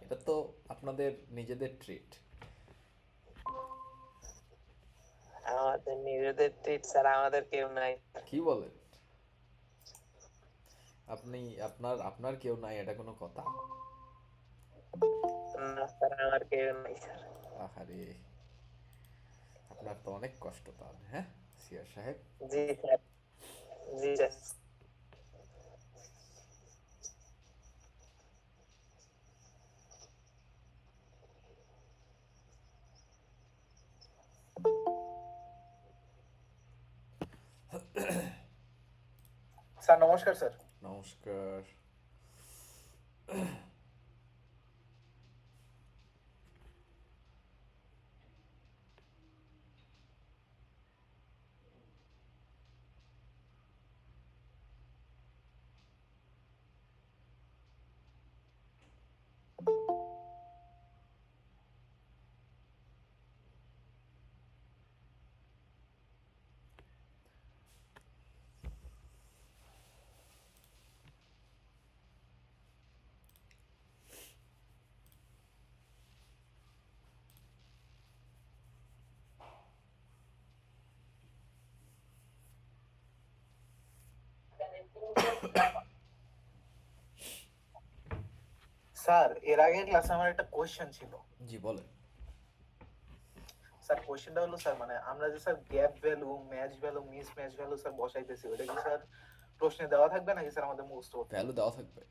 এটা তো আপনাদের নিজেদের ট্রিট। আমাদের নিজেদের ট্রিট ছাড়া আমাদের কেউ নাই। কি বলেন? আপনি আপনার আপনার কেউ নাই, এটা কোনো কথা? না স্যার, আমার কেউ নাই স্যার। আহারে, আপনার তো অনেক কষ্ট তাহলে, হ্যাঁ সিয়ার সাহেব। জি স্যার, জি স্যার। স্যার নমস্কার স্যার। নমস্কার। স্যার এর আগের ক্লাসে আমার একটা কোয়েশ্চেন ছিল। জি বলেন। স্যার কোয়েশ্চেনটা হলো স্যার, মানে আমরা যে sir gap value, match value, mismatch value sir বসাইতেছি, ওটা কি স্যার প্রশ্নে দেওয়া থাকবে নাকি স্যার আমাদের মুখস্থ করতে ভ্যালু হবে? দেওয়া থাকবে।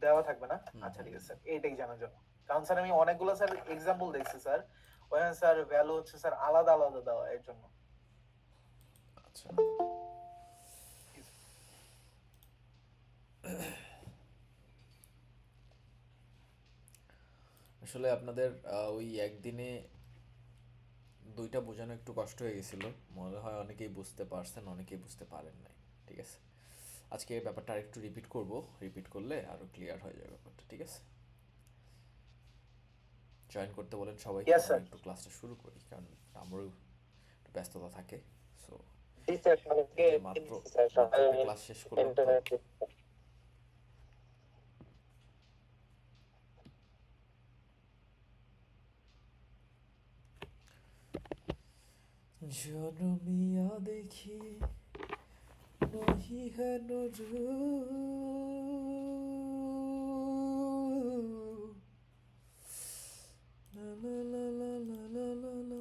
দেওয়া থাকবে না? আচ্ছা ঠিক আছে স্যার, এইটাই জানার জন্য। কারণ স্যার আমি অনেকগুলো স্যার এক্সাম্পল দেখছি স্যার, ওখানে স্যার ভ্যালু হচ্ছে স্যার আলাদা আলাদা দেওয়া, এর জন্য। আচ্ছা, আসলে আপনাদের ওই একদিনে দুইটা বোঝানো একটু কষ্ট হয়ে গেছিল। মনে হয় অনেকেই বুঝতে পারছেন, অনেকেই বুঝতে পারেন নাই। ঠিক আছে, আজকে এই ব্যাপারটা আরেকটু রিপিট করব। রিপিট করলে আরো ক্লিয়ার হয়ে যাবে ব্যাপারটা। ঠিক আছে, জয়েন করতে বলেন সবাইকে, ইয়েস আমরা স্যার। একটু ক্লাসটা শুরু করি, কারণ আমারও একটু ব্যস্ততা থাকে। সো জি স্যার, এই সবাইকে যে invite মাত্র দিচ্ছি স্যার, মাত্র সবাই একটা ক্লাস শেষ করলাম enter তো। হয়ে দিচ্ছি স্যার। জনমিয়া দেখি নহি হেন লা লা লা লা লা লা লা লা।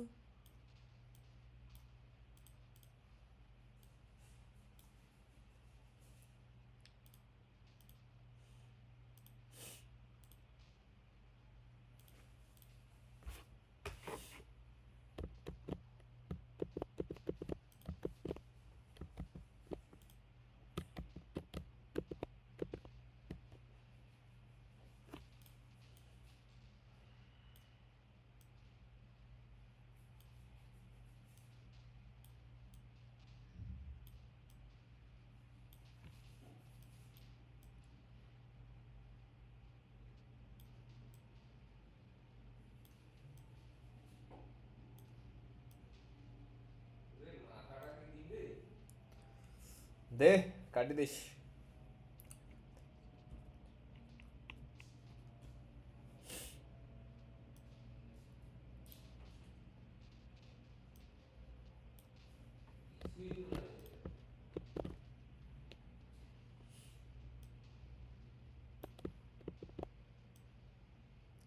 দে, কাটি দিস।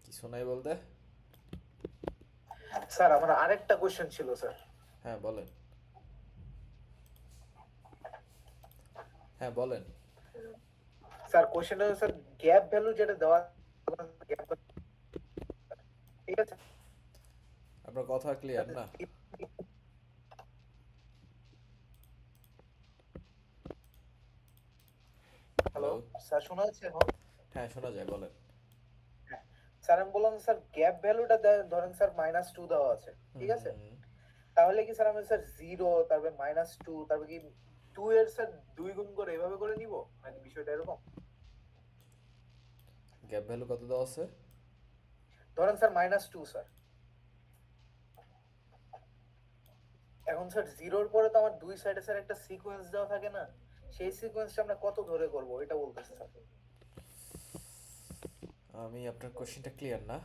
কিছু নাই বলতে? স্যার আমার আরেকটা কোয়েশ্চেন ছিল স্যার। হ্যাঁ বলেন, হ্যাঁ বলেন। স্যার কোয়েশ্চেনটা হলো স্যার, গ্যাপ ভ্যালু যেটা দেওয়া, গ্যাপ, ঠিক আছে? আপনার কথা ক্লিয়ার না। Hello hello. স্যার, শোনা যাচ্ছে এখন? হ্যাঁ শোনা যায়, বলেন। হ্যাঁ। স্যার আমি বললাম স্যার, গ্যাপ ভ্যালুটা ধরেন স্যার -2 দেওয়া আছে, হুম ঠিক আছে? হুম হুম। তাহলে কি স্যার আমি স্যার 0, তারপরে -2, তারপরে কি 2 এর স্যার 2 গুণ করে এভাবে করে নিব, নাকি বিষয়টা এরকম? গ্যাপ ভ্যালু কত দেওয়া আছে? ধরেন স্যার -2 স্যার। এখন স্যার 0-র পরে তো আমার দুই সাইডে স্যার একটা সিকোয়েন্স দেওয়া থাকে না? সেই সিকোয়েন্সটা আমরা কত ধরে করব এটা বলতেছে স্যার। আমি আপনার কোশ্চেনটা ক্লিয়ার না।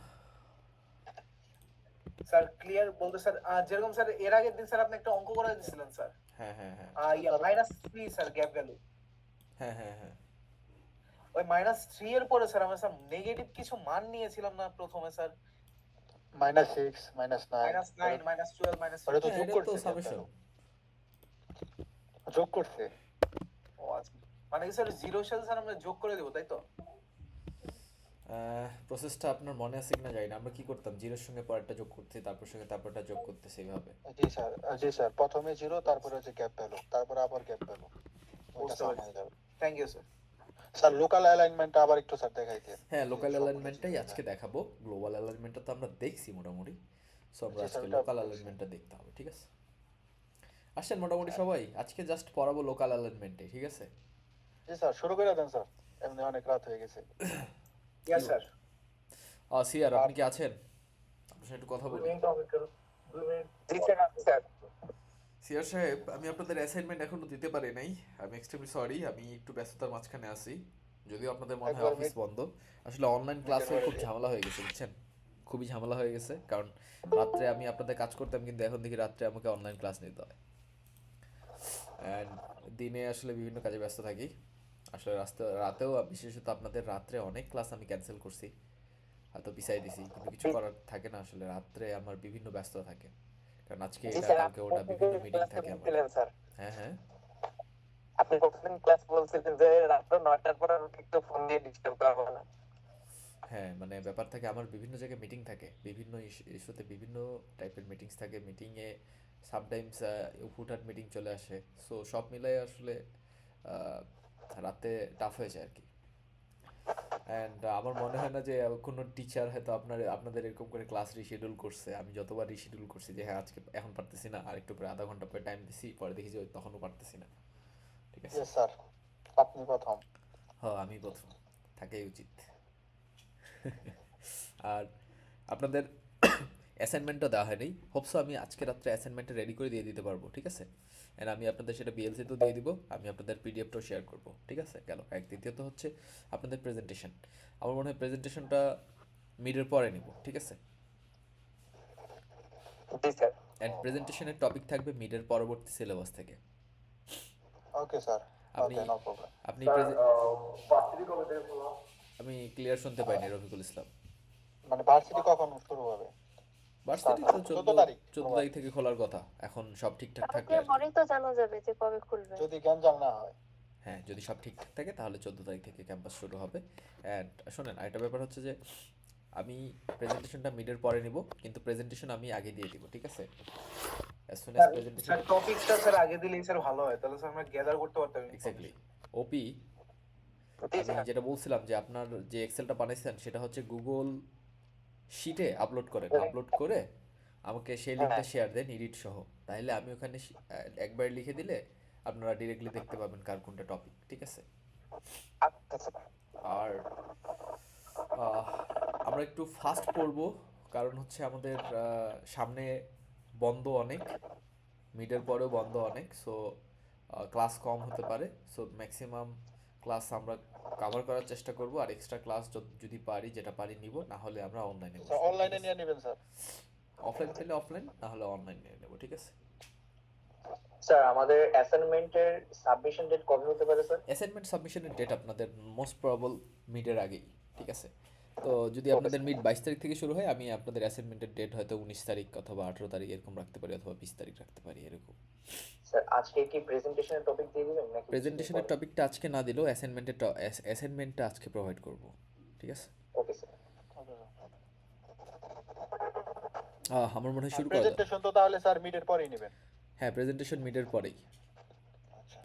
স্যার ক্লিয়ার বলতে স্যার যেরকম স্যার এর আগের দিন স্যার আপনি একটা অঙ্ক করে দিয়েছিলেন স্যার হ্যাঁ হ্যাঁ হ্যাঁ -3 স্যার গ্যাপ ভ্যালু হ্যাঁ হ্যাঁ হ্যাঁ ওই -3 এর পরে স্যার আমরা স্যার নেগেটিভ কিছু মান নিয়েছিলাম না প্রথমে স্যার -6 -9 -9 -12 ওটা তো হ্যাঁ, যোগ এটা তো করছে সামেশন। যোগ করছে। ও আচ্ছা মানে কি স্যার জিরো সাথে স্যার আমরা যোগ করে দেব তাই তো প্রসেসটা আপনার মনে আছে কিনা জানি না, আমরা কি করতাম, জিরোর সঙ্গে পরেরটা যোগ করতে, তারপর সঙ্গে তারপরটা যোগ করতে, সেইভাবে। জি স্যার প্রথমে 0 তারপরে হচ্ছে গ্যাপ ভ্যালু তারপরে আবার গ্যাপ ভ্যালু ওটা বুঝতে সাম পারছি হয়ে যাবে। Thank you sir sir local অ্যালাইনমেন্টটা আবার একটু স্যার দেখাই দেন। হ্যাঁ, লোকাল সবগুলো অ্যালাইনমেন্টটাই জিনিস, আজকে দেখাবো। গ্লোবাল অ্যালাইনমেন্টটা তো আমরা দেখছি মোটামুটি, সো আমরা জি স্যার আজকে ওটা লোকাল দেখছি। অ্যালাইনমেন্টটা দেখতে হবে, ঠিক আছে? আসছেন মোটামুটি সবাই? আজকে জাস্ট পড়াবো লোকাল অ্যালাইনমেন্টে, ঠিক আছে? জি স্যার শুরু করে দেন স্যার, এমনি অনেক রাত হয়ে গেছে। ইয়েস স্যার সিয়ার, আপনি কি আছেন? আপনার সাথে একটু কথা বলি। জি স্যার স্যার সিয়ার সাহেব, আমি আপনাদের অ্যাসাইনমেন্ট এখনো দিতে পারি নাই। আমি এক্সট্রিমলি সরি, আমি একটু ব্যস্ততার মাঝখানে আছি। যদিও আপনাদের মনে হয় একবার অফিস বন্ধ। আসলে অনলাইন ক্লাসে খুব ঝামেলা হয়ে গেছে, বুঝছেন? খুবই ঝামেলা হয়ে গেছে, কারণ রাত্রে আমি আপনাদের কাজ করতাম, কিন্তু এখন দেখি রাত্রে আমাকে অনলাইন ক্লাস নিতে হয়। অ্যান্ড দিনে আসলে বিভিন্ন কাজে ব্যস্ত থাকি। আসলে রাতেও বিশেষত আপনাদের রাত্রে অনেক ক্লাস আমি ক্যান্সেল করছি, হয়তো পিছাই দিছি, কিন্তু কিছু করার থাকে না। আসলে রাত্রে আমার বিভিন্ন ব্যস্ততা থাকে, কারণ আজকে জি এটা স্যার কালকে ওটা বিভিন্ন মিটিং থাকে আমার। বলছিলেন স্যার হ্যাঁ হ্যাঁ আপনি প্রতিদিন ক্লাস বলছিলেন যে রাত 9টার পর আমাকে একটু ফোন দিয়ে ডিস্টার্ব করবো না হ্যাঁ, মানে ব্যাপার থাকে, আমার বিভিন্ন জায়গায় মিটিং থাকে, বিভিন্ন ইস্যুতে বিভিন্ন টাইপের মিটিংস থাকে। মিটিংয়ে সামটাইমস হুটহাট মিটিং চলে আসে, সো সব মিলাই আসলে আহ, রাতে টাফ হয়ে যায় আর কি। অ্যান্ড আমার মনে হয় না যে কোনো টিচার হয়তো আপনাদের এরকম করে ক্লাস রিশিডিউল করছে। আমি যতবার রিশিডিউল করছি যে হ্যাঁ আজকে এখন পারতেছি না, আর একটু পরে আধা ঘন্টা পরে টাইম দিছি, পরে দেখি যে তখনও পারতেছি না, ঠিক আছে? জি স্যার আপনি প্রথম। হ্যাঁ, আমি প্রথম, থাকাই উচিত। আর আপনাদের অ্যাসাইনমেন্টটা দেওয়া হয়নি, হোপসো আমি আজকে রাত্রে অ্যাসাইনমেন্টটা রেডি করে দিয়ে দিতে পারবো, ঠিক আছে? অ্যান্ড আমি আপনাদের সেটা বিএলসিতেও দিয়ে দিব, আমি আপনাদের পিডিএফটাও শেয়ার করবো, ঠিক আছে? গেল এক। দ্বিতীয়ত হচ্ছে আপনাদের প্রেজেন্টেশন। আমার মনে হয় প্রেজেন্টেশনটা মিডের পরে নিব, ঠিক আছে? জি স্যার অ্যান্ড প্রেজেন্টেশনের টপিক থাকবে মিডের পরবর্তী সিলেবাস থেকে। ওকে স্যার আপনি ওকে নো প্রবলেম। আপনি আমি ক্লিয়ার শুনতে পাইনি, রফিকুল ইসলাম। মানে ভার্সিটি কখন শুরু হবে? ভার্সিটি তো 14 14 তারিখ 14 তারিখ থেকে খোলার কথা, এখন সব ঠিকঠাক থাকলে কালকে আর কি। পরেই তো জানা যাবে যে কবে খুলবে। যদি গ্যাঞ্জাম না হয়। হ্যাঁ, যদি সব ঠিকঠাক থাকে তাহলে 14 তারিখ থেকে ক্যাম্পাস শুরু হবে। অ্যান্ড শোনেন, আরেকটা ব্যাপার হচ্ছে যে আমি প্রেজেন্টেশনটা মিডের পরে নিব, কিন্তু প্রেজেন্টেশন আমি আগে দিয়ে দিব, ঠিক আছে? As soon as presentation. Sir টপিকটা স্যার আগে দিলেই স্যার ভালো হয়, তাহলে স্যার আমরা গ্যাদার করতে পারতাম এক্স্যাক্টলি। ওপি, জি আমি স্যার যেটা বলছিলাম যে আপনার যে এক্সেলটা বানাইছেন সেটা হচ্ছে গুগল শিটে আপলোড করেন, আপলোড করে আমাকে সেই লিঙ্কটা শেয়ার দেন এডিট সহ, তাহলে আমি ওখানে একবার লিখে দিলে আপনারা ডিরেক্টলি দেখতে পাবেন কার কোনটা টপিক, ঠিক আছে? আচ্ছা স্যার আর আহ, আমরা একটু ফাস্ট পড়বো, কারণ হচ্ছে আমাদের সামনে বন্ধ অনেক, মিডের পরেও বন্ধ অনেক, সো ক্লাস কম হতে পারে। সো ম্যাক্সিমাম ক্লাস আমরা কভার করার চেষ্টা করব, আর এক্সট্রা ক্লাস যদি পারি, যেটা পারি নিব, না হলে আমরা অনলাইনে স্যার অনলাইনে নিয়ে নেবেন স্যার। অফলাইন পেলে অফলাইন, না হলে অনলাইন নিয়ে নেব, ঠিক আছে? স্যার আমাদের অ্যাসাইনমেন্টের সাবমিশন ডেট কবে হতে পারে স্যার অ্যাসাইনমেন্ট সাবমিশনের ডেট আপনাদের মোস্ট প্রবাবল মিডের আগেই, ঠিক আছে? তো যদি আপনাদের মিড 22 তারিখ থেকে শুরু হয়, আমি আপনাদের অ্যাসাইনমেন্টের ডেট হয়তো 19 তারিখ অথবা 18 তারিখ এরকম রাখতে পারি, অথবা 20 তারিখ রাখতে পারি, এরকম। স্যার আজকে কি প্রেজেন্টেশনের টপিক দিয়ে দিবেন নাকি প্রেজেন্টেশনের টপিকটা আজকে না দিলেও অ্যাসাইনমেন্টটা আজকে প্রোভাইড করব, ঠিক আছে? ওকে স্যার আমার মনে হয় শুরু করা যাক। প্রেজেন্টেশন তো তাহলে স্যার মিডের পরেই নেবেন। হ্যাঁ, প্রেজেন্টেশন মিডের পরেই। আচ্ছা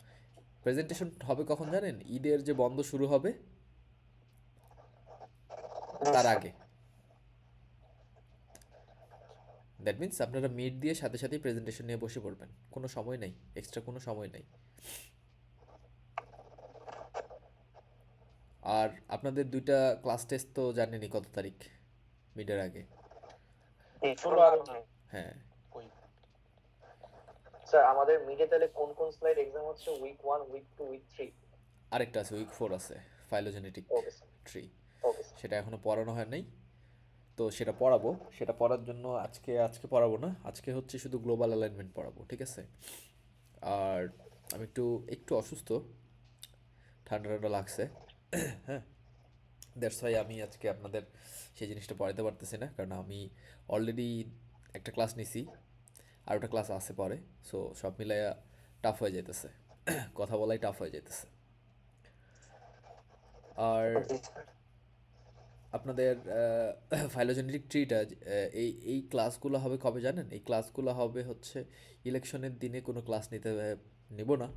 প্রেজেন্টেশন হবে কখন জানেন? ঈদের যে বন্ধ শুরু হবে তার আগে। দ্যাট মিন্স আপনারা মিড দিয়ে সাথে সাথেই প্রেজেন্টেশন নিয়ে বসে পড়বেন, কোনো সময় নেই, এক্সট্রা কোনো সময় নেই। আর আপনাদের দুইটা ক্লাস টেস্ট তো জানেনই কত তারিখ, মিডের আগে। হ্যাঁ, স্যার আমাদের মিডে তাহলে কোন কোন স্লাইড এক্সাম হচ্ছে উইক 1 উইক 2 উইক 3 আরেকটা আছে উইক 4 আছে, ফাইলোজেনেটিক ওকে স্যার 3। ওকে সেটা এখনো পড়ানো হয় নাই, তো সেটা পড়াবো। সেটা পড়ার জন্য আজকে পড়াবো না, আজকে হচ্ছে শুধু গ্লোবাল অ্যালাইনমেন্ট পড়াবো, ঠিক আছে? আর আমি একটু একটু অসুস্থ, ঠান্ডা ঠান্ডা লাগছে। হ্যাঁ, দ্যাটস ওয়াই আমি আজকে আপনাদের সেই জিনিসটা পড়াতে পারতেছি না, কারণ আমি অলরেডি একটা ক্লাস নিছি, আর ওটা ক্লাস আছে পরে। সো সব মিলাইয়া টাফ হয়ে যাইতেছে, কথা বলাই টাফ হয়ে যাইতেছে। আর জি স্যার। আপনাদের ফাইলোজেনেটিক ট্রিটা এই এই ক্লাসগুলো হবে কবে জানেন? এই ক্লাসগুলো হবে হচ্ছে ইলেকশনের দিনে কোনো ক্লাস নিব না,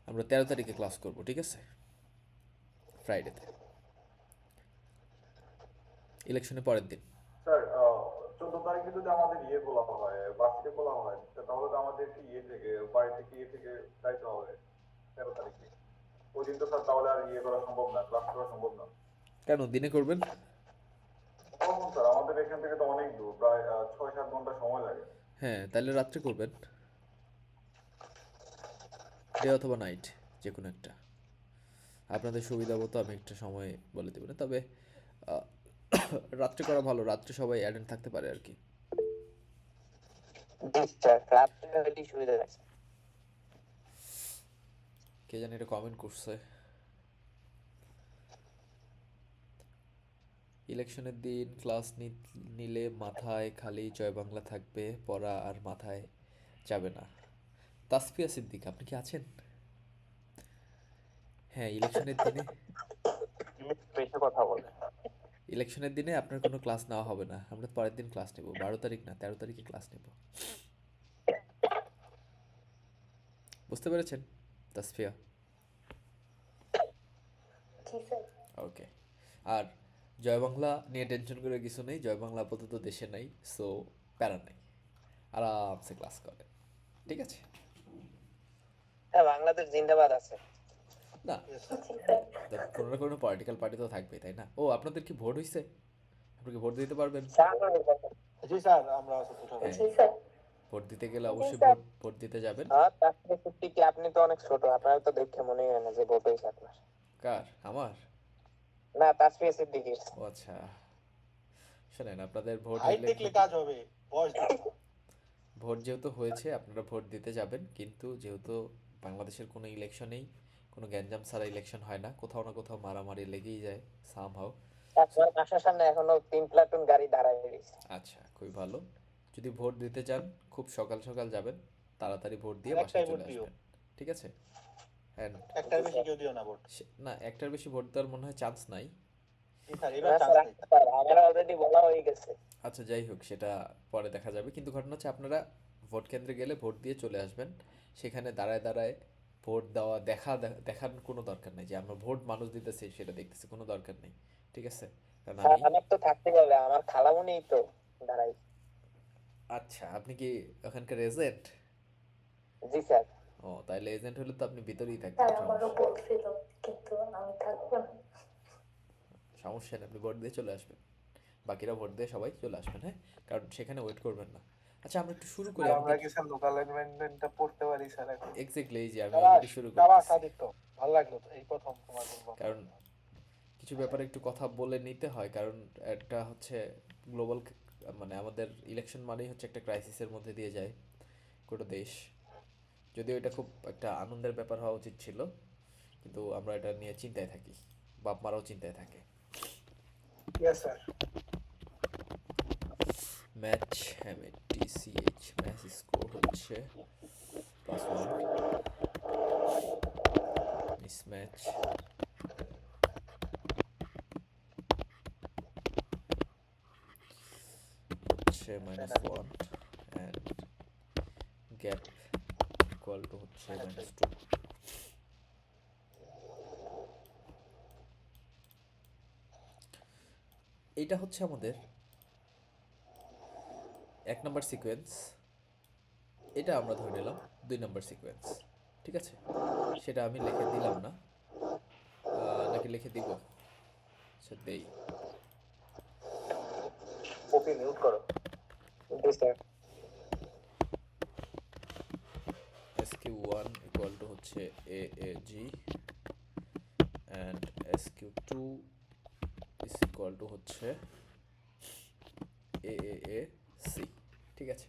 আমরা 13 তারিখে ক্লাস করব, ঠিক আছে? ফ্রাইডেতে, ইলেকশনের পরের দিন। স্যার 14 তারিখে যদি আমাদের খোলা হয়, ভার্সিটি খোলা হয়, তাহলে তো আমাদের থেকে বাড়ি থেকে থেকে যাইতে হবে 13 তারিখে। ওই দিন তো স্যার তাহলে আর করা সম্ভব না, ক্লাস করা সম্ভব না। কেন দিনে করবেন? কখন স্যার? আমাদের এখান থেকে তো অনেক দূর, প্রায় 6-7 ঘন্টা সময় লাগে। হ্যাঁ, তাহলে রাত্রে করবেন, ডে অথবা নাইট, যে কোনো একটা। আপনাদের সুবিধা মতো আমি একটা সময় বলে দেবো না, তবে আহ, রাত্রে করা ভালো, রাত্রে সবাই অ্যাটেন্ড থাকতে পারে আর কি। জি স্যার, রাত্রে হলেই সুবিধা আছে। কে জানি এটা কমেন্ট করছে, ইলেকশনের দিন ক্লাস নিলে মাথায় খালি জয় বাংলা থাকবে, পড়া আর মাথায় যাবে না। তাসফিয়া সিদ্দিক, আপনি কি আছেন? হ্যাঁ, বেশি কথা বলে। ইলেকশনের দিনে আপনার কোনো ক্লাস নেওয়া হবে না, আমরা পরের দিন ক্লাস নেব, 12 তারিখ না 13 তারিখে ক্লাস নেব। বুঝতে পেরেছেন তাসফিয়া? জি স্যার। ওকে। আর জয় বাংলা নিয়ে টেনশন করে কিছু নেই, জয় বাংলা আপাতত দেশে নাই, সো প্যারা নেই, আরামসে ক্লাস করেন, ঠিক আছে? হ্যাঁ, বাংলাদেশ জিন্দাবাদ আছে। না, Yes, sir. জি স্যার। কোনো না কোনো পলিটিক্যাল পার্টি তো থাকবেই, তাই না? ও, আপনাদের কি ভোট হইছে? আপনি কি ভোট দিতে পারবেন? জি স্যার, আমরা আছি তো সবাই। হ্যাঁ, জি স্যার। ভোট দিতে গেলে জি অবশ্যই স্যার। ভোট দিতে যাবেন। হ্যাঁ, তারপরে সত্যি কি আপনি তো অনেক ছোট, আপনার তো দেখে মনে হয় না যে ভোট হয়েছে আপনার। কার? আমার? না, তাসফিয়া সিদ্দিকীর। ও আচ্ছা, শোনেন, আপনাদের ভোট হাইট হইলে দেখলে কাজ হবে, বয়স দেখলে না। ভোট যেহেতু হয়েছে আপনারা ভোট দিতে যাবেন, কিন্তু যেহেতু বাংলাদেশের কোনো ইলেকশনেই কোনো গ্যাঞ্জাম ছাড়া ইলেকশন হয় না, কোথাও না কোথাও মারামারি লেগেই যায় সামহাও। আপনার বাসার সামনে এখনো 3 প্লাটুন গাড়ি দাঁড়ায় রয়েছে। আচ্ছা, খুবই ভালো। যদি ভোট দিতে চান খুব সকাল সকাল যাবেন, তাড়াতাড়ি ভোট দিয়ে আর বাসায় একটাই ভোট চলে দিও, আসবেন, ঠিক আছে? অ্যান্ড একটার বেশি কেউ দিও না ভোট। না, একটার বেশি ভোট দেওয়ার মনে হয় চান্স নাই। জি স্যার, না এবার স্যার, চান্স নেই। স্যার, আমার অলরেডি বলা হয়ে গেছে। আচ্ছা, যাই হোক, সেটা পরে দেখা যাবে, কিন্তু ঘটনা হচ্ছে আপনারা ভোট কেন্দ্রে গেলে ভোট দিয়ে চলে আসবেন। সেখানে দাঁড়ায় দাঁড়ায় ভোট দেওয়া দেখার কোনো দরকার নেই যে আমরা ভোট মানুষ দিতেছি সেটা দেখতেছি, কোনো দরকার নেই, ঠিক আছে? কারণ স্যার, আমি আমার তো থাকতে হবে, আমার খালামুনি তো দাঁড়াই। আচ্ছা, আপনি কি ওখানকার এজেন্ট? জি স্যার। ও, তাহলে এজেন্ট হলে তো আপনি ভিতরেই থাকবেন, স্যার আমারও বলছিল, কিন্তু আমি থাকবো না। সমস্যা নেই, আপনি ভোট দিয়ে চলে আসবেন, বাকিরা ভোট দিয়ে সবাই চলে আসবেন, হ্যাঁ? কারণ সেখানে ওয়েট করবেন না। আচ্ছা, আমরা একটু শুরু করি। আর আমরা কি স্যার লোকাল অ্যামেন্ডমেন্টটা পড়তে পারি স্যার এখন? এক্স্যাক্টলি, এই যে আমি শাবাশ, অলরেডি শুরু শাবাশ করতেছি, আদিত্য, ভালো লাগলো তো, এই প্রথম তোমার জন্য। কারণ কিছু ব্যাপারে একটু কথা বলে নিতে হয়, কারণ একটা হচ্ছে গ্লোবাল, মানে আমাদের ইলেকশন মানেই হচ্ছে একটা ক্রাইসিসের মধ্যে দিয়ে যায় গোটা দেশ। যদিও এটা খুব একটা আনন্দের ব্যাপার হওয়া উচিত ছিল, কিন্তু আমরা এটা নিয়ে চিন্তায় থাকি, বাপ মারাও চিন্তায় থাকে। Yes sir. Match MATCH match score হচ্ছে +1, মিসম্যাচ হচ্ছে -1 অ্যান্ড গ্যাপ ইকুয়াল টু হচ্ছে -2। এইটা হচ্ছে আমাদের 1 নম্বর সিকোয়েন্স, এটা আমরা ধরে নিলাম 2 নম্বর সিকোয়েন্স, ঠিক আছে? সেটা আমি লিখে দিলাম না, নাকি লিখে দিব? আচ্ছা, দেই। কপি মিউট করো। জি স্যার। SQ1 ইকুয়াল টু হচ্ছে AAG and SQ2 is equal to হচ্ছে এ এ এ সি, ঠিক আছে।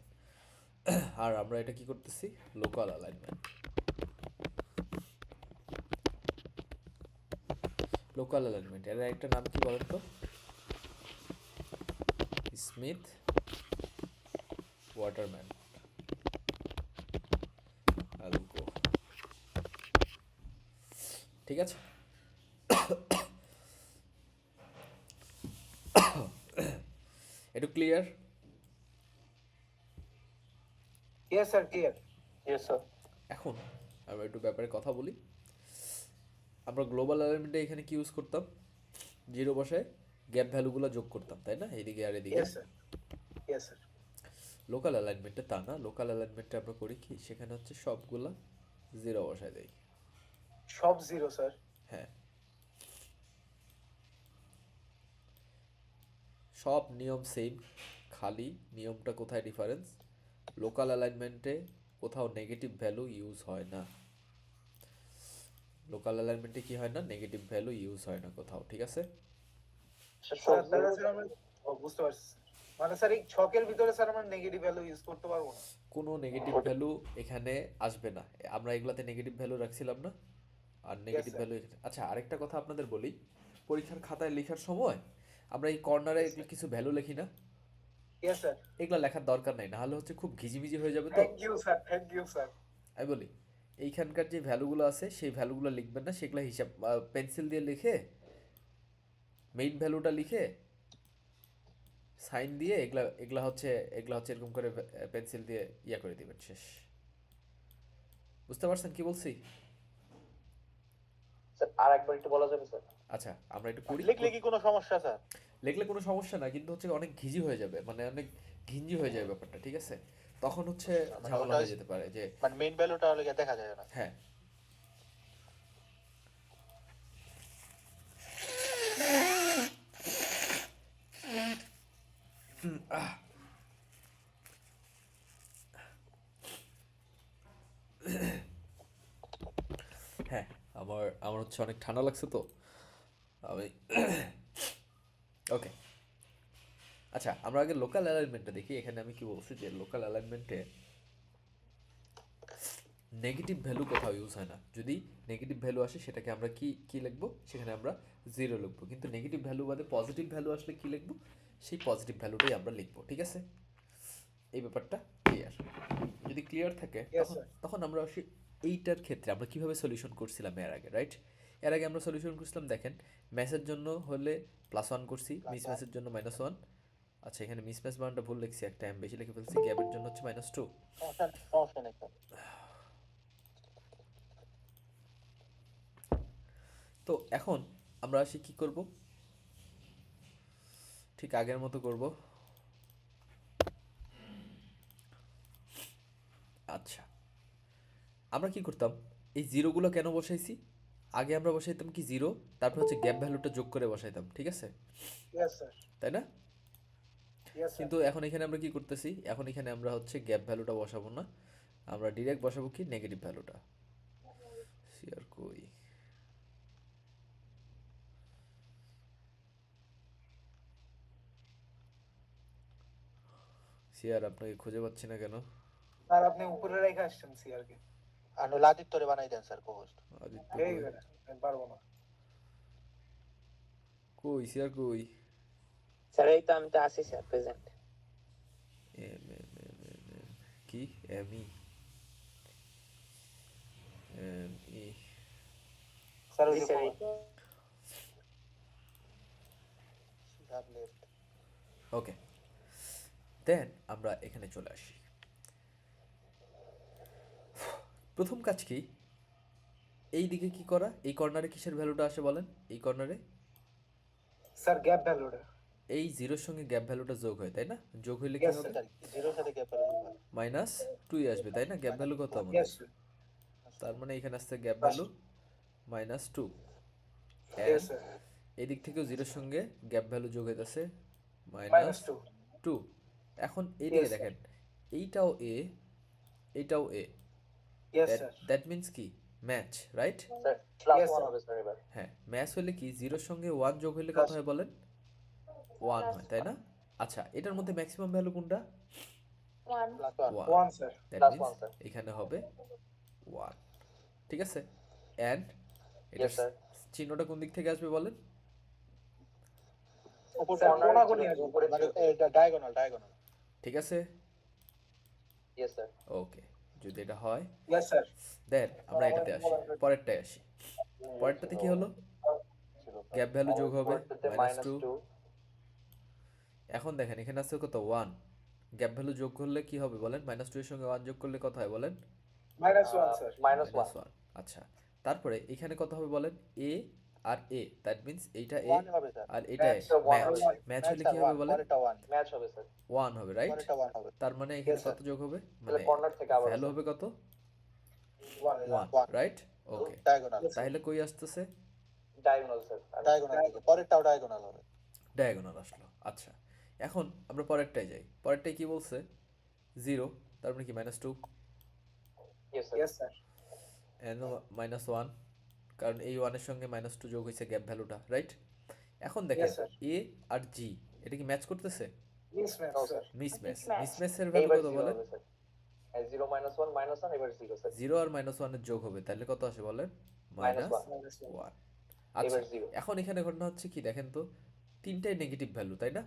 আর আমরা এটা কি করতেছি, লোকাল অ্যালাইনমেন্ট। লোকাল অ্যালাইনমেন্ট এর একটা নাম কি বলেন তো? স্মিথ ওয়াটারম্যান অ্যালগো, ঠিক আছে। একটু clear? Yes sir, clear. Yes sir. এখন আমরা একটু ব্যাপারে কথা বলি। আমরা গ্লোবাল অ্যালাইনমেন্টে এখানে কি ইউজ করতাম, জিরো বসায় গ্যাপ ভ্যালুগুলো যোগ করতাম, তাই না, এদিকে আর এদিকে। Yes sir, yes sir. Local অ্যালাইনমেন্টে তা না, লোকাল অ্যালাইনমেন্টে আমরা করি কি, সেখানে হচ্ছে সবগুলা জিরো বসায় দেই। সব জিরো স্যার। হ্যাঁ, সব নিয়ম সেম, খালি নিয়মটা কোথায় ডিফারেন্স, লোকাল অ্যালাইনমেন্টে কোথাও নেগেটিভ ভ্যালু ইউজ হয় না। লোকাল অ্যালাইনমেন্টে কি হয় না, নেগেটিভ ভ্যালু ইউজ হয় না কোথাও, ঠিক আছে। স্যার তাহলে স্যার আমরা বুঝতে পারছি স্যার। মানে স্যার এই ছকের ভিতরে স্যার আমরা নেগেটিভ ভ্যালু ইউজ করতে পারবো না। কোনো নেগেটিভ ভ্যালু এখানে আসবে না, আমরা এগুলাতে নেগেটিভ ভ্যালু রাখছিলাম না, আর নেগেটিভ sir. ভ্যালু। আচ্ছা, আরেকটা কথা আপনাদের বলি, পরীক্ষার খাতায় লেখার সময় আমরা এই কর্নারে কিছু ভ্যালু লিখি না, ইয়েস স্যার। এগুলা লেখার দরকার নাই, না হলে হচ্ছে খুব ঘিজিমিজি হয়ে যাবে। তো thank you sir, thank you sir. আমি বলি, এইখানকার যে ভ্যালুগুলো আছে সেই ভ্যালুগুলো লিখবেন না, সেগুলো হিসাব পেন্সিল দিয়ে লিখে, মেইন ভ্যালুটা লিখে সাইন দিয়ে এগুলা এগুলা হচ্ছে এরকম করে পেন্সিল দিয়ে ইয়া করে দিবেন, শেষ। বুঝতে পারছেন কি বলছি? স্যার আরেকবার একটু বলা যাবে স্যার? আচ্ছা, আমরা একটু করি। লিখলে কি কোনো সমস্যা স্যার? লিখলে কোনো সমস্যা না, কিন্তু হচ্ছে অনেক ঘিজি হয়ে যাবে, মানে অনেক ঘিঞ্জি হয়ে যাবে ব্যাপারটা, ঠিক আছে। তখন হচ্ছে ঝামেলা হয়ে যেতে পারে যে, মানে মেইন ভ্যালুটা হলে দেখা যায় না। হ্যাঁ, হ্যাঁ, আমার আমার হচ্ছে অনেক ঠান্ডা লাগছে তো আমি ওকে। আচ্ছা, আমরা আগে লোকাল অ্যালাইনমেন্টটা দেখি। এখানে আমি কি বলছি যে লোকাল অ্যালাইনমেন্টে নেগেটিভ ভ্যালু কোথাও ইউজ হয় না। যদি নেগেটিভ ভ্যালু আসে সেটাকে আমরা কি কি লিখবো, সেখানে আমরা জিরো লিখবো, কিন্তু নেগেটিভ ভ্যালু বাদে পজিটিভ ভ্যালু আসলে কি লিখবো, সেই পজিটিভ ভ্যালুটাই আমরা লিখবো, ঠিক আছে। এই ব্যাপারটা ক্লিয়ার? যদি ক্লিয়ার থাকে Yes, তখন sir. তখন আমরা আসি এইটার ক্ষেত্রে আমরা কিভাবে সলিউশন করছিলাম এর আগে, রাইট? এর আগে আমরা সলিউশন করছিলাম, দেখেন, ম্যাচের জন্য হলে +1 করছি, মিস ম্যাচের জন্য -1। আচ্ছা, এখানে মিস ম্যাচ বানানটা ভুল লিখছি, একটা এম বেশি লিখে ফেলছি, গ্যাপের জন্য হচ্ছে -2। সমস্যা নেই স্যার। তো এখন আমরা আসি কি করব, ঠিক আগের মতো করব। আচ্ছা, আমরা কি করতাম, এই জিরোগুলো কেন বসাইছি, আগে আমরা বসাইতাম কি জিরো, তারপর হচ্ছে গ্যাপ ভ্যালুটা যোগ করে বসাইতাম, ঠিক আছে, ইয়েস স্যার, তাই না? Yes sir. কিন্তু এখন এখানে আমরা কি করতেছি, এখন এখানে আমরা হচ্ছে গ্যাপ ভ্যালুটা বসাবো না, আমরা ডিরেক্ট বসাবো কি নেগেটিভ ভ্যালুটা। সিআর কই, সিআর আপনাকে খুঁজে পাচ্ছি না কেন? স্যার আপনি উপরে রেখে আসছেন সিআর কে। আর নইলে আদিত্যরে বানাই দেন স্যার কোহোস্ট। আদিত্য এই কই? বেটা, আমি পারবো না। কই সিআর কই? স্যার এই তো আমি তো আছি sir, present. M M M M M কি M E M E sir ওই জি যে sir. Sir left. Okay, then আমরা এখানে চলে আসি। প্রথম কাজ কি, এই দিকে কি করা, এই কর্নারে কিসের ভ্যালুটা আসে বলেন, এই কর্নারে স্যার গ্যাপ ভ্যালুটা। এই জিরোর সঙ্গে গ্যাপ ভ্যালুটা যোগ হয়, তাই না? যোগ হইলে কি Yes, হবে, স্যার জিরোর সাথে গ্যাপ ভ্যালু যোগ হয়। -2 আসবে, তাই না? গ্যাপ ভ্যালু কত আমাদের? ইয়েস স্যার, তার মানে এখানে আসছে গ্যাপ ভ্যালু -2, ইয়েস স্যার। এই দিক থেকেও জিরোর সঙ্গে গ্যাপ ভ্যালু যোগ হইতেছে -2। -2। এখন এইদিকে Yes, sir. দেখেন, এইটাও এ, এইটাও এ, ইয়েস স্যার। দ্যাট মিন্স কি, match, right? Sir Yes, +1 sir. হবে স্যার এবার। হ্যাঁ, ম্যাচ হলে কি, জিরোর সঙ্গে 1 যোগ হইলে কত হয় বলেন? ওয়ান হয়, তাই না? আচ্ছা, এটার মধ্যে ম্যাক্সিমাম ভ্যালু কোনটা? One. Plus one. One. One sir. That Plus means one, sir. এখানে হবে ওয়ান। ঠিক আছে, অ্যান্ড এটা Yes, sir. চিহ্নটা কোন দিক থেকে আসবে বলেন? উপর স্যার Corner কোনাকুনি ছিল, আসবে। উপরে মানে ছিল। এটা ডায়াগোনাল ডায়াগোনাল। ঠিক আছে, Yes, sir. ওকে। যদি এটা হয় ইয়েস স্যার। দেন আমরা এটাতে আসি, পরেরটায় আসি। পরেরটাতে কি হলো? গ্যাপ ভ্যালু যোগ হবে পরেরটাতে -2। -2. এখন দেখেন এখানে আছে কত? 1। গ্যাপ ভ্যালু যোগ করলে কি হবে বলেন? -2 এর সঙ্গে 1 যোগ করলে কত হয় বলেন? -1 স্যার। -1. -1। আচ্ছা, তারপরে এখানে কত হবে বলেন? a আর a, দ্যাট মিন্স এইটা a ওয়ান হবে স্যার। আর এটা Match, sir, one ম্যাচ। হবে। ম্যাচ হলে স্যার কি হবে ওয়ান, বলেন? পরেরটা ওয়ান। ম্যাচ হবে স্যার। 1 হবে, রাইট? পরেরটা ওয়ান হবে। তার মানে এখানে Yes, sir. কত যোগ হবে? তাহলে মানে কর্নার থেকে আবার ভ্যালু হবে কত? 1 1, রাইট? ওকে। ডায়াগোনাল। তাহলে কই আসতেছে? Diagonal sir. ডায়াগোনাল থেকে পরেরটাও ডায়াগোনাল হবে। ডায়াগোনাল আসলো। আচ্ছা, এখন আমরা পরেরটায় যাই। পরেরটায় কি বলছে? 0, তার মানে কি -2 yes sir. Yes sir. And -1, কারণ এই 1 এর সঙ্গে -2 যোগ হয়েছে গ্যাপ ভ্যালুটা, রাইট? এখন দেখেন Yes, sir. a R g এটা কি ম্যাচ করতেছে? Mismatch No, sir. Mismatch. Mismatch. মিসম্যাচের ভ্যালু এইবার কত 0 বলেন? হবে স্যার। 0 -1 -1 এবার 0 স্যার। 0 আর -1 এর যোগ হবে, তাহলে কত আসে বলেন? -1. -1। আচ্ছা, এবার 0. এখন এখানে ঘটনা হচ্ছে কি দেখেন তো, তিনটাই নেগেটিভ ভ্যালু, তাই না?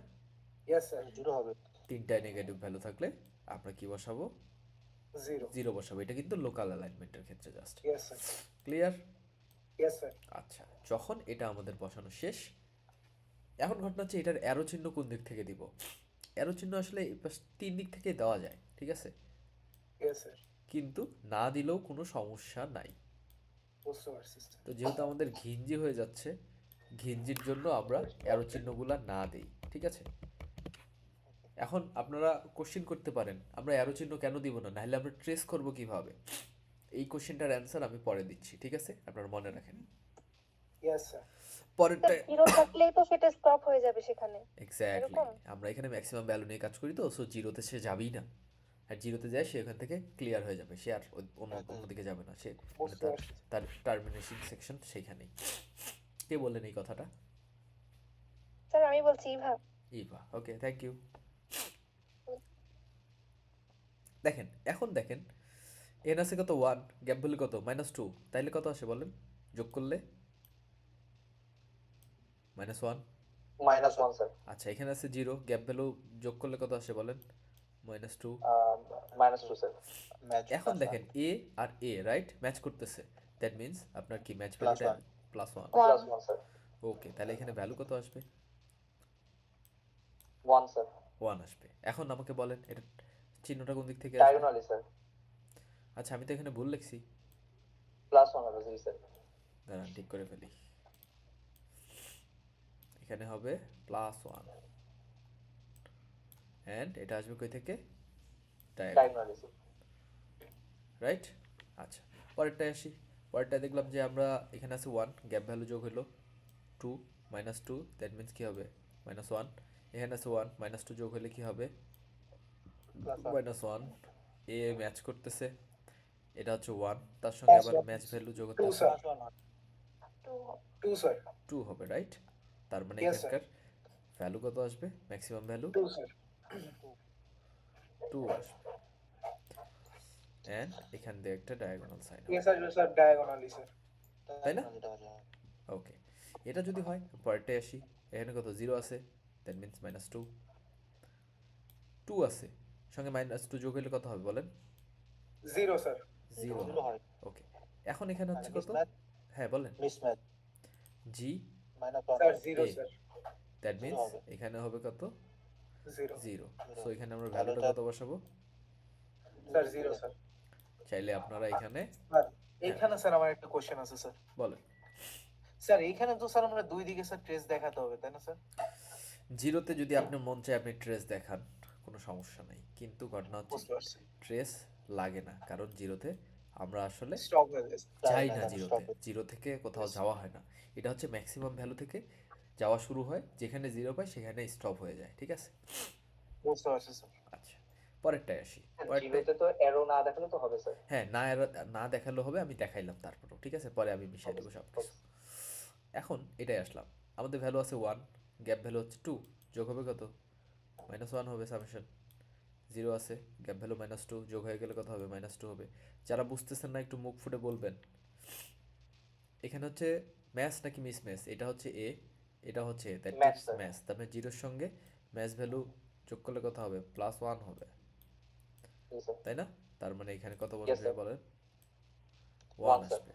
Yes sir. জিরো হবে। তিনটায় নেগেটিভ ভ্যালু থাকলে আমরা কি বসাবো? 0। 0 বসাবো। এটা কিন্তু লোকাল অ্যালাইনমেন্টের ক্ষেত্রে just. Yes sir. Clear? Yes sir. আচ্ছা, যখন এটা আমাদের বসানো শেষ, এখন ঘটনা হচ্ছে এটার অ্যারো চিহ্ন কোন দিক থেকে দিব? অ্যারো চিহ্ন আসলে এই তিন দিক থেকে দেওয়া যায়, ঠিক আছে? Yes sir. কিন্তু না দিলেও কোনো সমস্যা নাই। বুঝতে পারছি স্যার। তো যেহেতু আমাদের ঘিঞ্জি হয়ে যাচ্ছে, ঘিঞ্জির জন্য আমরা অ্যারো চিহ্নগুলা না দেই, ঠিক আছে? এখন আপনারা কোশ্চেন করতে পারেন আমরা অ্যারো চিহ্ন কেন দিব না, নাহলে আমরা ট্রেস করব কিভাবে? এই কোশ্চেনটার অ্যান্সার আমি পরে দিচ্ছি, ঠিক আছে? আপনারা মনে রাখেন। Yes sir. পরেরটা জিরো থাকলেই তো সেটা স্টপ হয়ে যাবে সেখানে। এক্স্যাক্টলি, এরকম? আমরা এখানে ম্যাক্সিমাম ভ্যালু নিয়ে কাজ করি, তো সো জিরোতে সে যাবেই না। আর জিরোতে যায় সে এখান থেকে ক্লিয়ার হয়ে যাবে, সে আর অন্যদিকে যাবে না, সে মানে বুঝতে তার পারছি। তার টার্মিনেশন সেকশন সেইখানেই। কে বললেন এই কথাটা? স্যার আমি বলছি ইভা। ইভা, ওকে, থ্যাংক ইউ। দেখেন, এখন দেখেন এন আছে কত? 1, গ্যাপ ভ্যালু কত? -2, তাইলে কত আসে বলেন যোগ করলে? -1। -1 স্যার। আচ্ছা, এখানে আছে 0, গ্যাপ ভ্যালু যোগ করলে কত আসে বলেন? -2। -2 স্যার। ম্যাচ এখন দেখেন এ আর এ, রাইট, ম্যাচ করতেছে, দ্যাট মিন্স আপনার কি ম্যাচ Plus ভ্যালুটা one. +1। +1 স্যার। ওকে, তাহলে এখানে ভ্যালু কত আসবে? 1 স্যার। 1 আসবে। এখন আমাকে বলেন এটা চিহ্নটা কোন দিক থেকে আসবে? Diagonally sir. আচ্ছা, আমি তো এখানে ভুল লিখছি, +1 হবে জি স্যার। দাঁড়ান ঠিক করে ফেলি। এখানে হবে +1 এন্ড এটা আসবে কই থেকে? Diagonal, diagonally sir. রাইট? আচ্ছা, পরেরটায় আসি। পরেরটায় দেখলাম যে আমরা এখানে আছে 1, গ্যাপ ভ্যালু যোগ হলো 2, -2, দ্যাট মিন্স কি হবে? -1। এখানে আছে 1, -2 যোগ হলে কি হবে? -1। এ ম্যাচ করতেছে, এটা হচ্ছে 1, তার সঙ্গে আবার ম্যাচ ভ্যালু যোগ হচ্ছে 2 স্যার। 2 স্যার। 2 হবে, রাইট? তার মানে Yes, sir. এখানকার ভ্যালু কত আসবে? Maximum value 2 sir. 2 আসবে। এন্ড এখান দিয়ে একটা ডায়াগোনাল সাইন হবে, ইয়েস স্যার ডায়াগোনালি স্যার। তাই না? ওকে, এটা যদি হয় পরেরটায় আসি। এখানে কত? 0 আছে, দ্যাট মিন্স -2। 2 আছে, সঙ্গে -2 যোগ হলে কত হবে বলেন? 0 স্যার। 0 জিরো হয়। ওকে, এখন এখানে হচ্ছে কত? মিসম্যাচ হ্যাঁ বলেন। Mismatch G, -1 sir 0 A. Sir. That means হবে। এখানে হবে কত? 0 0। সো এখানে আমরা ভ্যালুটা কত বসাবো? Sir 0 sir. চাইলে আপনারা এখানে স্যার এইখানে স্যার আমার একটা কোশ্চেন আছে স্যার। বলেন। স্যার এইখানে তো স্যার আমরা দুই দিকে স্যার ট্রেস দেখাতে হবে তাই না স্যার? জিরোতে যদি আপনার মন চায় আপনি ট্রেস দেখান, কোনো সমস্যা নাই, কিন্তু ঘটনা হচ্ছে বুঝতে পারছি। ট্রেস লাগে না, কারণ জিরোতে আমরা আসলে স্টপ হয়ে গেছে। যাই না, না না, জিরোতে, stop. জিরো থেকে কোথাও যাওয়া হয় না। এটা হচ্ছে ম্যাক্সিমাম ভ্যালু থেকে যাওয়া শুরু হয়, যেখানে 0 পায় সেখানে স্টপ হয়ে যায়, ঠিক আছে? বুঝতে পারছি স্যার। আচ্ছা, পরেরটায় আসি। পরেরটায় জিরোতে তো অ্যারো না দেখালে তো হবে স্যার। হ্যাঁ, না দেখালে হবে, আমি দেখাইলাম তারপরও, ঠিক আছে? পরে আমি মিশিয়ে দেবো সব কিছু। এখন এটাই আসলাম, আমাদের ভ্যালু আছে 1, গ্যাপ ভ্যালু হচ্ছে 2, যোগ হবে কত? -1 হবে সামেশন। 0 আছে, গ্যাপ ভ্যালু -2, যোগ হয়ে গেলে কত হবে? -2 হবে। যারা বুঝতেছেন না একটু মুখ ফুটে বলবেন। এখানে হচ্ছে ম্যাচ নাকি মিস ম্যাচ? এটা হচ্ছে এ, এটা হচ্ছে এ, that Match, means sir. Match. তার মানে 0-র সঙ্গে ম্যাচ ভ্যালু যোগ করলে কত হবে? +1 হবে, জি স্যার। তাই না? তার মানে এখানে কত Yes, বসবে sir. বলেন? 1 1, sir. আসবে।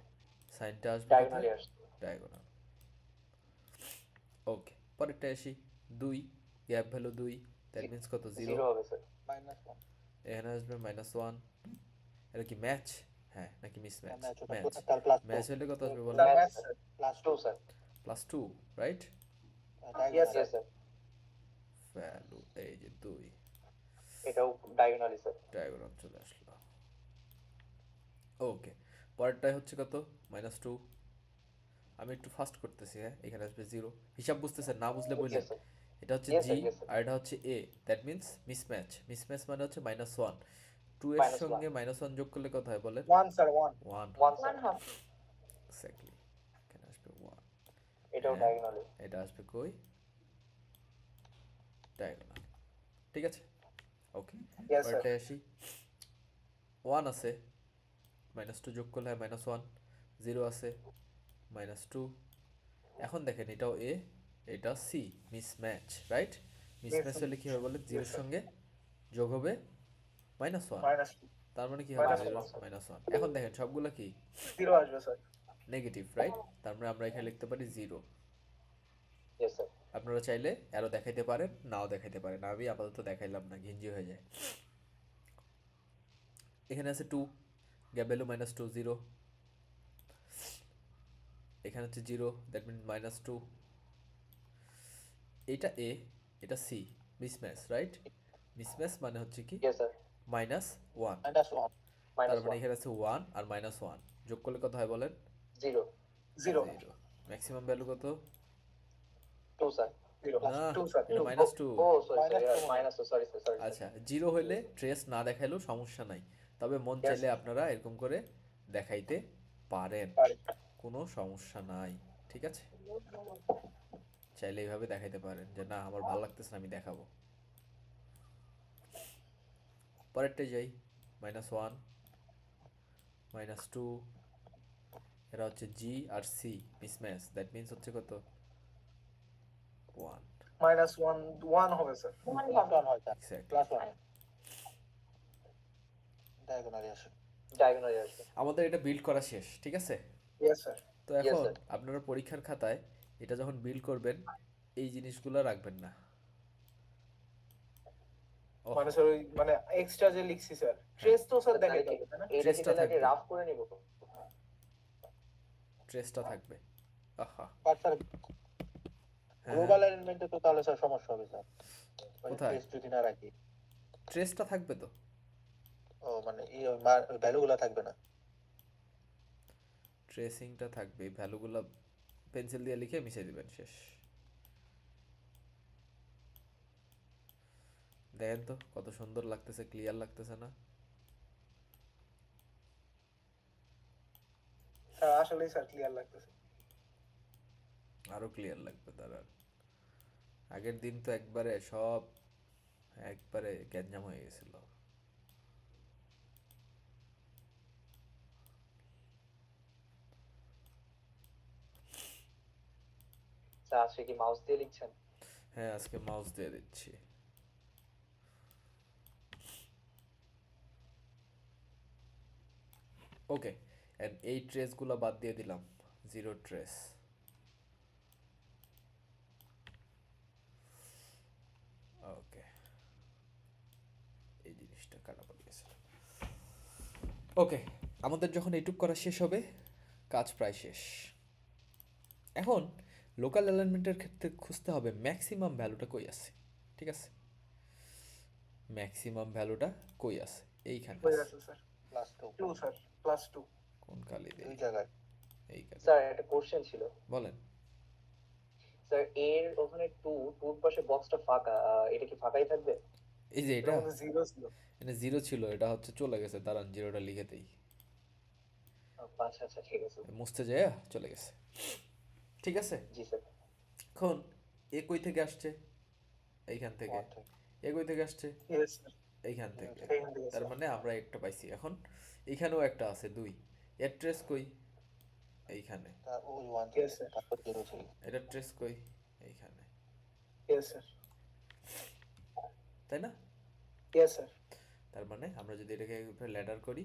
সাইনটা আসবে কোথায়? Diagonally আসছে। ডায়াগোনাল। ওকে, পরেরটা আসি। 2, গ্যাপ ভ্যালু 2, দ্যাট মিনস কত? 0। 0 হবে স্যার। -1 এখানে আসবে -1। এটা কি ম্যাচ? হ্যাঁ, নাকি মিস ম্যাচ? ম্যাচ ওটা ম্যাচ। তার +2 ম্যাচ হলে কত আসবে বলেন? Sir Match, math sir. Sir. +2 sir. +2, right? Yes, Yes, sir. sir. Value এই যে 2, এটাও diagonally স্যার। ডায়াগোনাল চলে আসলো। ওকে, পরেরটাই হচ্ছে কত? -2। আমি একটু ফাস্ট করতেছি, হ্যাঁ। এখানে আসবে 0। হিসাব বুঝতেছেন? না বুঝলে বললেন। Yes, sir. এটা হচ্ছে Yes, জি sir. Yes, sir. আর এটা হচ্ছে এ, দ্যাট মিনস মিসম্যাচ। মিসম্যাচ মানে হচ্ছে -1। 2 এর -1. সঙ্গে -1 যোগ করলে কত হয় বলেন? 1 স্যার 1 1। 1 স্যার। এক্স্যাক্টলি, এখানে আসবে 1। এটাও হ্যাঁ। diagonally। এটা আসবে কই? ডায়াগোনাল। ঠিক আছে, ওকে। Yes, sir. পরেরটায় আসি। 1 আছে, -2 যোগ করলে হয় -1। 0 আছে, -2। এখন দেখেন এটাও এ, এটা সি, মিসম্যাচ, রাইট? মিসম্যাচ হলে কি হবে বলেন? 0-এর sir. সঙ্গে যোগ হবে -1। -2 তার মানে কি হবে? -1, 0 -1। এখন দেখেন সবগুলো কি 0 আসবে স্যার। Negative, right? তার মানে আমরা এখানে লিখতে পারি 0। Yes, sir. আপনারা চাইলে আরো দেখাইতে পারেন, নাও দেখাইতে পারেন। আমি আপাতত দেখাইলাম না, ঘিঞ্জি হয়ে যায়। এখানে আছে 2, গ্যাপ ভ্যালু -2, 0। এখানে হচ্ছে 0, দ্যাট মিন -2। এটা এ, এটা সি, মিসম্যাচ, রাইট? মিসম্যাচ মানে হচ্ছে কি? Yes, sir. -1। -1 তার মানে -1. এখানে আছে 1 আর -1 যোগ করলে কত হয় বলেন? 0. 0 ম্যাক্সিমাম ভ্যালু কত? 2 স্যার। 0 না, 2 স্যার এটা 2 -2। ও sorry sorry -2 sorry sir sorry আচ্ছা, 0 হলে ট্রেস না দেখাইলেও সমস্যা নাই, তবে মন Yes. চাইলে আপনারা এরকম করে দেখাইতে পারেন, পারি। কোনো সমস্যা নাই। ঠিক আছে, চাইলে এইভাবে দেখাইতে পারেন যে না আমার ভালো লাগতেছে না, আমি দেখাবো। পরেরটাই যাই। -1, -2, এরা হচ্ছে জি আর সি, মিসম্যাচ, দ্যাট মিনস হচ্ছে কত? 1। -1 1 হবে স্যার। +1 হয় স্যার, এক্স্যাক্টলি। +1 ডায়াগোনালি আসে। diagonally আসবে। আমাদের এটা বিল্ড করা শেষ, ঠিক আছে? Yes, sir. তো এখন sir. আপনারা পরীক্ষার খাতায় এটা যখন বিল্ড করবেন এই জিনিসগুলো রাখবেন না। ওহ, মানে স্যার ওই মানে এক্সট্রা যে লিখছি স্যার ট্রেস তো স্যার দেখাইতে হবে তাই না? এটা কি ট্রেসটা তাহলে থাকবে। রাফ করে নিব? ট্রেসটা থাকবে। আহা, বাট স্যার হ্যাঁ, গ্লোবাল এলিমেন্টে তো তাহলে স্যার সমস্যা হবে স্যার, ওই কোথায়? ট্রেস যদি না রাখি। ট্রেসটা থাকবে তো। ও মানে এই ভ্যালুগুলো থাকবে না। ট্রেসিংটা থাকবে, ভ্যালুগুলো পেন্সিল দিয়ে লিখে মিশিয়ে দিবেন, শেষ। দেখেন তো কত সুন্দর লাগতেছে, ক্লিয়ার লাগতেছে না? স্যার আসলে স্যার ক্লিয়ার লাগতেছে। আরো ক্লিয়ার লাগবে দাঁড়ান। আগের দিন তো একবারে সব একবারে গ্যাঞ্জাম হয়ে গেছিল। স্যার আজকে কি মাউস দিয়ে লিখছেন? হ্যাঁ, আজকে মাউস দিয়ে দিচ্ছি। ওকে, এন্ড এই ট্রেসগুলো বাদ দিয়ে দিলাম, 0 ট্রেস। ওকে, এই জিনিসটা কাটা পড়ে গেছে। ওকে, আমাদের যখন এইটুক করা শেষ হবে কাজ প্রায় শেষ। এখন লোকাল অ্যালাইনমেন্টের ক্ষেত্রে খুঁজতে হবে ম্যাক্সিমাম ভ্যালুটা কই আছে। ঠিক আছে, ম্যাক্সিমাম ভ্যালুটা কই আছে? এইখানে হয়ে আছে। গেছে স্যার। +2 2 স্যার +2 কোন কালি দুই দেই? জায়গায়। এই কালি। স্যার একটা কোশ্চেন ছিল। বলেন। স্যার এর ওখানে 2 পাশে বক্সটা ফাঁকা, এটা কি ফাঁকাই থাকবে? এই যে এটা এটা মধ্যে 0 ছিল। এখানে 0 ছিল, এটা হচ্ছে চলে গেছে, দাঁড়ান 0টা লিখে দেই। আচ্ছা আচ্ছা ঠিক আছে। মুছতে যায় চলে গেছে। ঠিক আছে, জি স্যার। এখন এ কই থেকে আসছে? এইখান থেকে, 1 থেকে। এগোই থেকে আসছে ইয়েস স্যার এইখান থেকে। এইখান থেকে তার স্যার মানে আমরা একটা পাইছি। এখন এইখানেও একটা আছে 2, এর ট্রেস কই? এইখানে। তার ওই 1 ইয়েস থেকে স্যার তারপর 0 থেকে। এটা ট্রেস কই? এইখানে, ইয়েস স্যার তাই না? ইয়েস স্যার তার মানে আমরা যদি এটাকে ল্যাডার করি,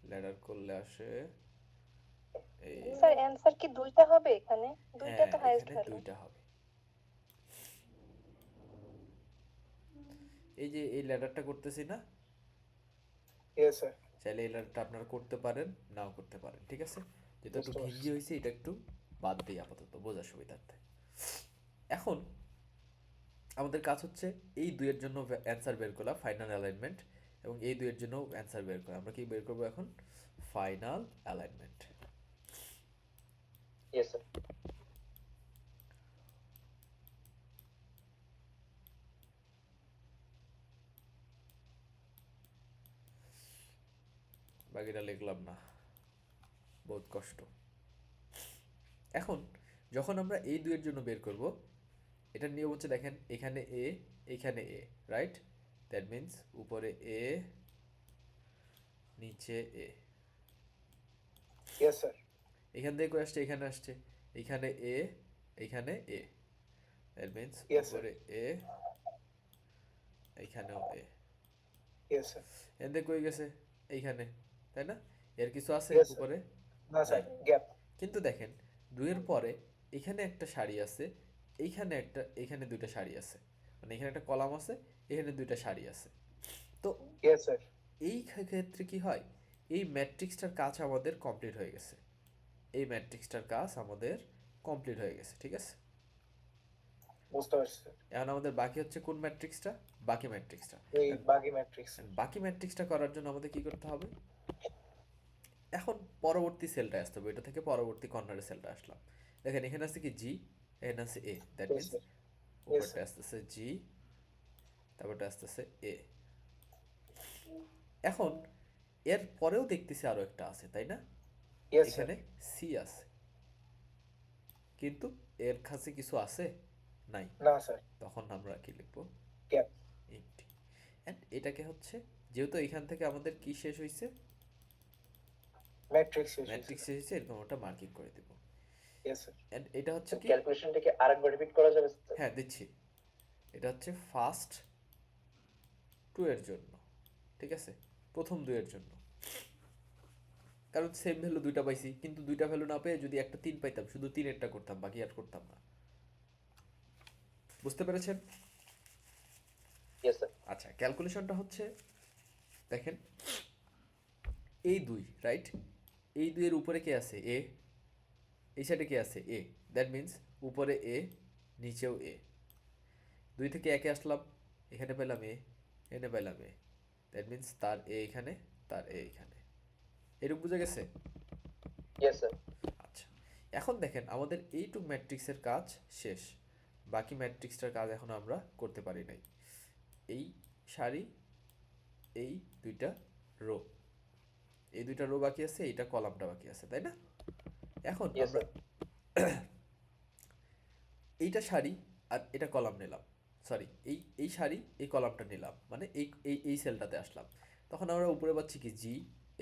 ল্যাডার করলে আসে এই, স্যার অ্যানসার কি দুইটা হবে এখানে? দুইটা হ্যাঁ তো হাইয়েস্ট এখানে ভ্যালু। 2টা হবে। এই যে এই ল্যাডারটা করতেছি না, ইয়েস স্যার চাইলে এই ল্যাডারটা আপনারা করতে পারেন, নাও করতে পারেন, ঠিক আছে? যেটা একটু বুঝতে পারছি। ভিঞ্জি হয়েছে এটা একটু বাদ দিই আপাতত বোঝার সুবিধার্থে। এখন আমাদের কাজ হচ্ছে এই দুইয়ের জন্য অ্যান্সার বের করা, ফাইনাল অ্যালাইনমেন্ট, এবং এই দুইয়ের জন্য অ্যান্সার বের করা। আমরা কি বের করবো এখন? Final alignment. Yes sir. বাকিটা লিখলাম না, বহুত কষ্ট। এখন যখন আমরা এই দুইয়ের জন্য বের করব, এটার নিয়ম হচ্ছে দেখেন এখানে এ, এখানে এ, রাইট? দ্যাট মিন্স উপরে এ, নিচে এ। ইয়েস স্যার এখান থেকে করে আসছে এখানে আসছে, এখানে এ, এখানে এ, দ্যাট মিন্স Yes, sir. উপরে এ, এইখানেও এ। ইয়েস স্যার এখান থেকে কই গেছে? এইখানে, তাই না? এর কিছু আছে Yes, sir. উপরে? না স্যার নাই। গ্যাপ কিন্তু দেখেন দুইয়ের পরে এখানে একটা সারি আছে, এইখানে একটা, এখানে দুইটা সারি আছে, মানে এখানে একটা কলাম আছে, এখানে দুইটা সারি আছে। তো ইয়েস স্যার এই ক্ষেত্রে কি হয়? এই ম্যাট্রিক্সটার কাজ আমাদের কমপ্লিট হয়ে গেছে, এই ম্যাট্রিক্সটার কাজ আমাদের কমপ্লিট হয়ে গেছে, ঠিক আছে? বুঝতে পারছি স্যার এখন আমাদের বাকি হচ্ছে কোন ম্যাট্রিক্সটা? বাকি ম্যাট্রিক্সটা। এই বাকি ম্যাট্রিক্স বাকি ম্যাট্রিক্সটা করার জন্য আমাদের কি করতে হবে? এখন পরবর্তী সেলটা আসতে হবে, এটা থেকে পরবর্তী কর্নারের সেলটা আসলাম। দেখেন এখানে আছে কি জি, এখানে আছে এ, দ্যাট Yes, মিন্স sir. উপরটা আসতেছে জি, তারপরটা আসতেছে এ। এখন এর পরেও দেখতেছি আরো একটা আছে, তাই না? ইয়েস স্যার এখানে সি আছে, কিন্তু এর কাছে কিছু আছে নাই, না স্যার তখন আমরা কি লিখবো? Gap MT. এন্ড এটাকে হচ্ছে, যেহেতু এখান থেকে আমাদের কি শেষ হয়েছে, ম্যাট্রিক্স শেষ ম্যাট্রিক্স শেষ হয়েছে, এরকম একটা মার্কিং করে দেব। ইয়েস স্যার এন্ড এটা হচ্ছে কি, ক্যালকুলেশনটাকে আরেকবার রিপিট করা যাবে স্যার? হ্যাঁ দিচ্ছি, এটা হচ্ছে ফার্স্ট 2 এর জন্য, ঠিক আছে? প্রথম 2 এর জন্য, কারণ সেম ভ্যালু দুইটা পাইছি, কিন্তু দুইটা ভ্যালু না পেয়ে যদি একটা 3 পাইতাম, শুধু 3 এরটা করতাম, বাকি আর করতাম না। বুঝতে পেরেছেন? Yes sir. আচ্ছা, ক্যালকুলেশনটা হচ্ছে দেখেন এই 2, রাইট? এই 2 এর উপরে কে আছে? এ। এই সাইডে কে আছে? এ। দ্যাট মিন্স উপরে এ, নিচেও এ। 2 থেকে 1 এ আসলাম, এখানে পেলাম এ, এখানে পেলাম এ, দ্যাট মিন্স তার এ এখানে, তার এ এখানে। এরকম বুঝা গেছে? Yes sir. আচ্ছা, এখন দেখেন আমাদের এইটুক ম্যাট্রিক্সের কাজ শেষ, বাকি ম্যাট্রিক্সটার কাজ এখন আমরা করতে পারি নাই। এই সারি, এই দুইটা রো, এই দুইটা রো বাকি আছে, এইটা কলামটা বাকি আছে, তাই না? এখন Yes, আমরা এইটা সারি আর এটা কলাম নিলাম, সরি এই সারি এই কলামটা নিলাম, মানে এই সেলটাতে আসলাম, তখন আমরা উপরে পাচ্ছি কি জি,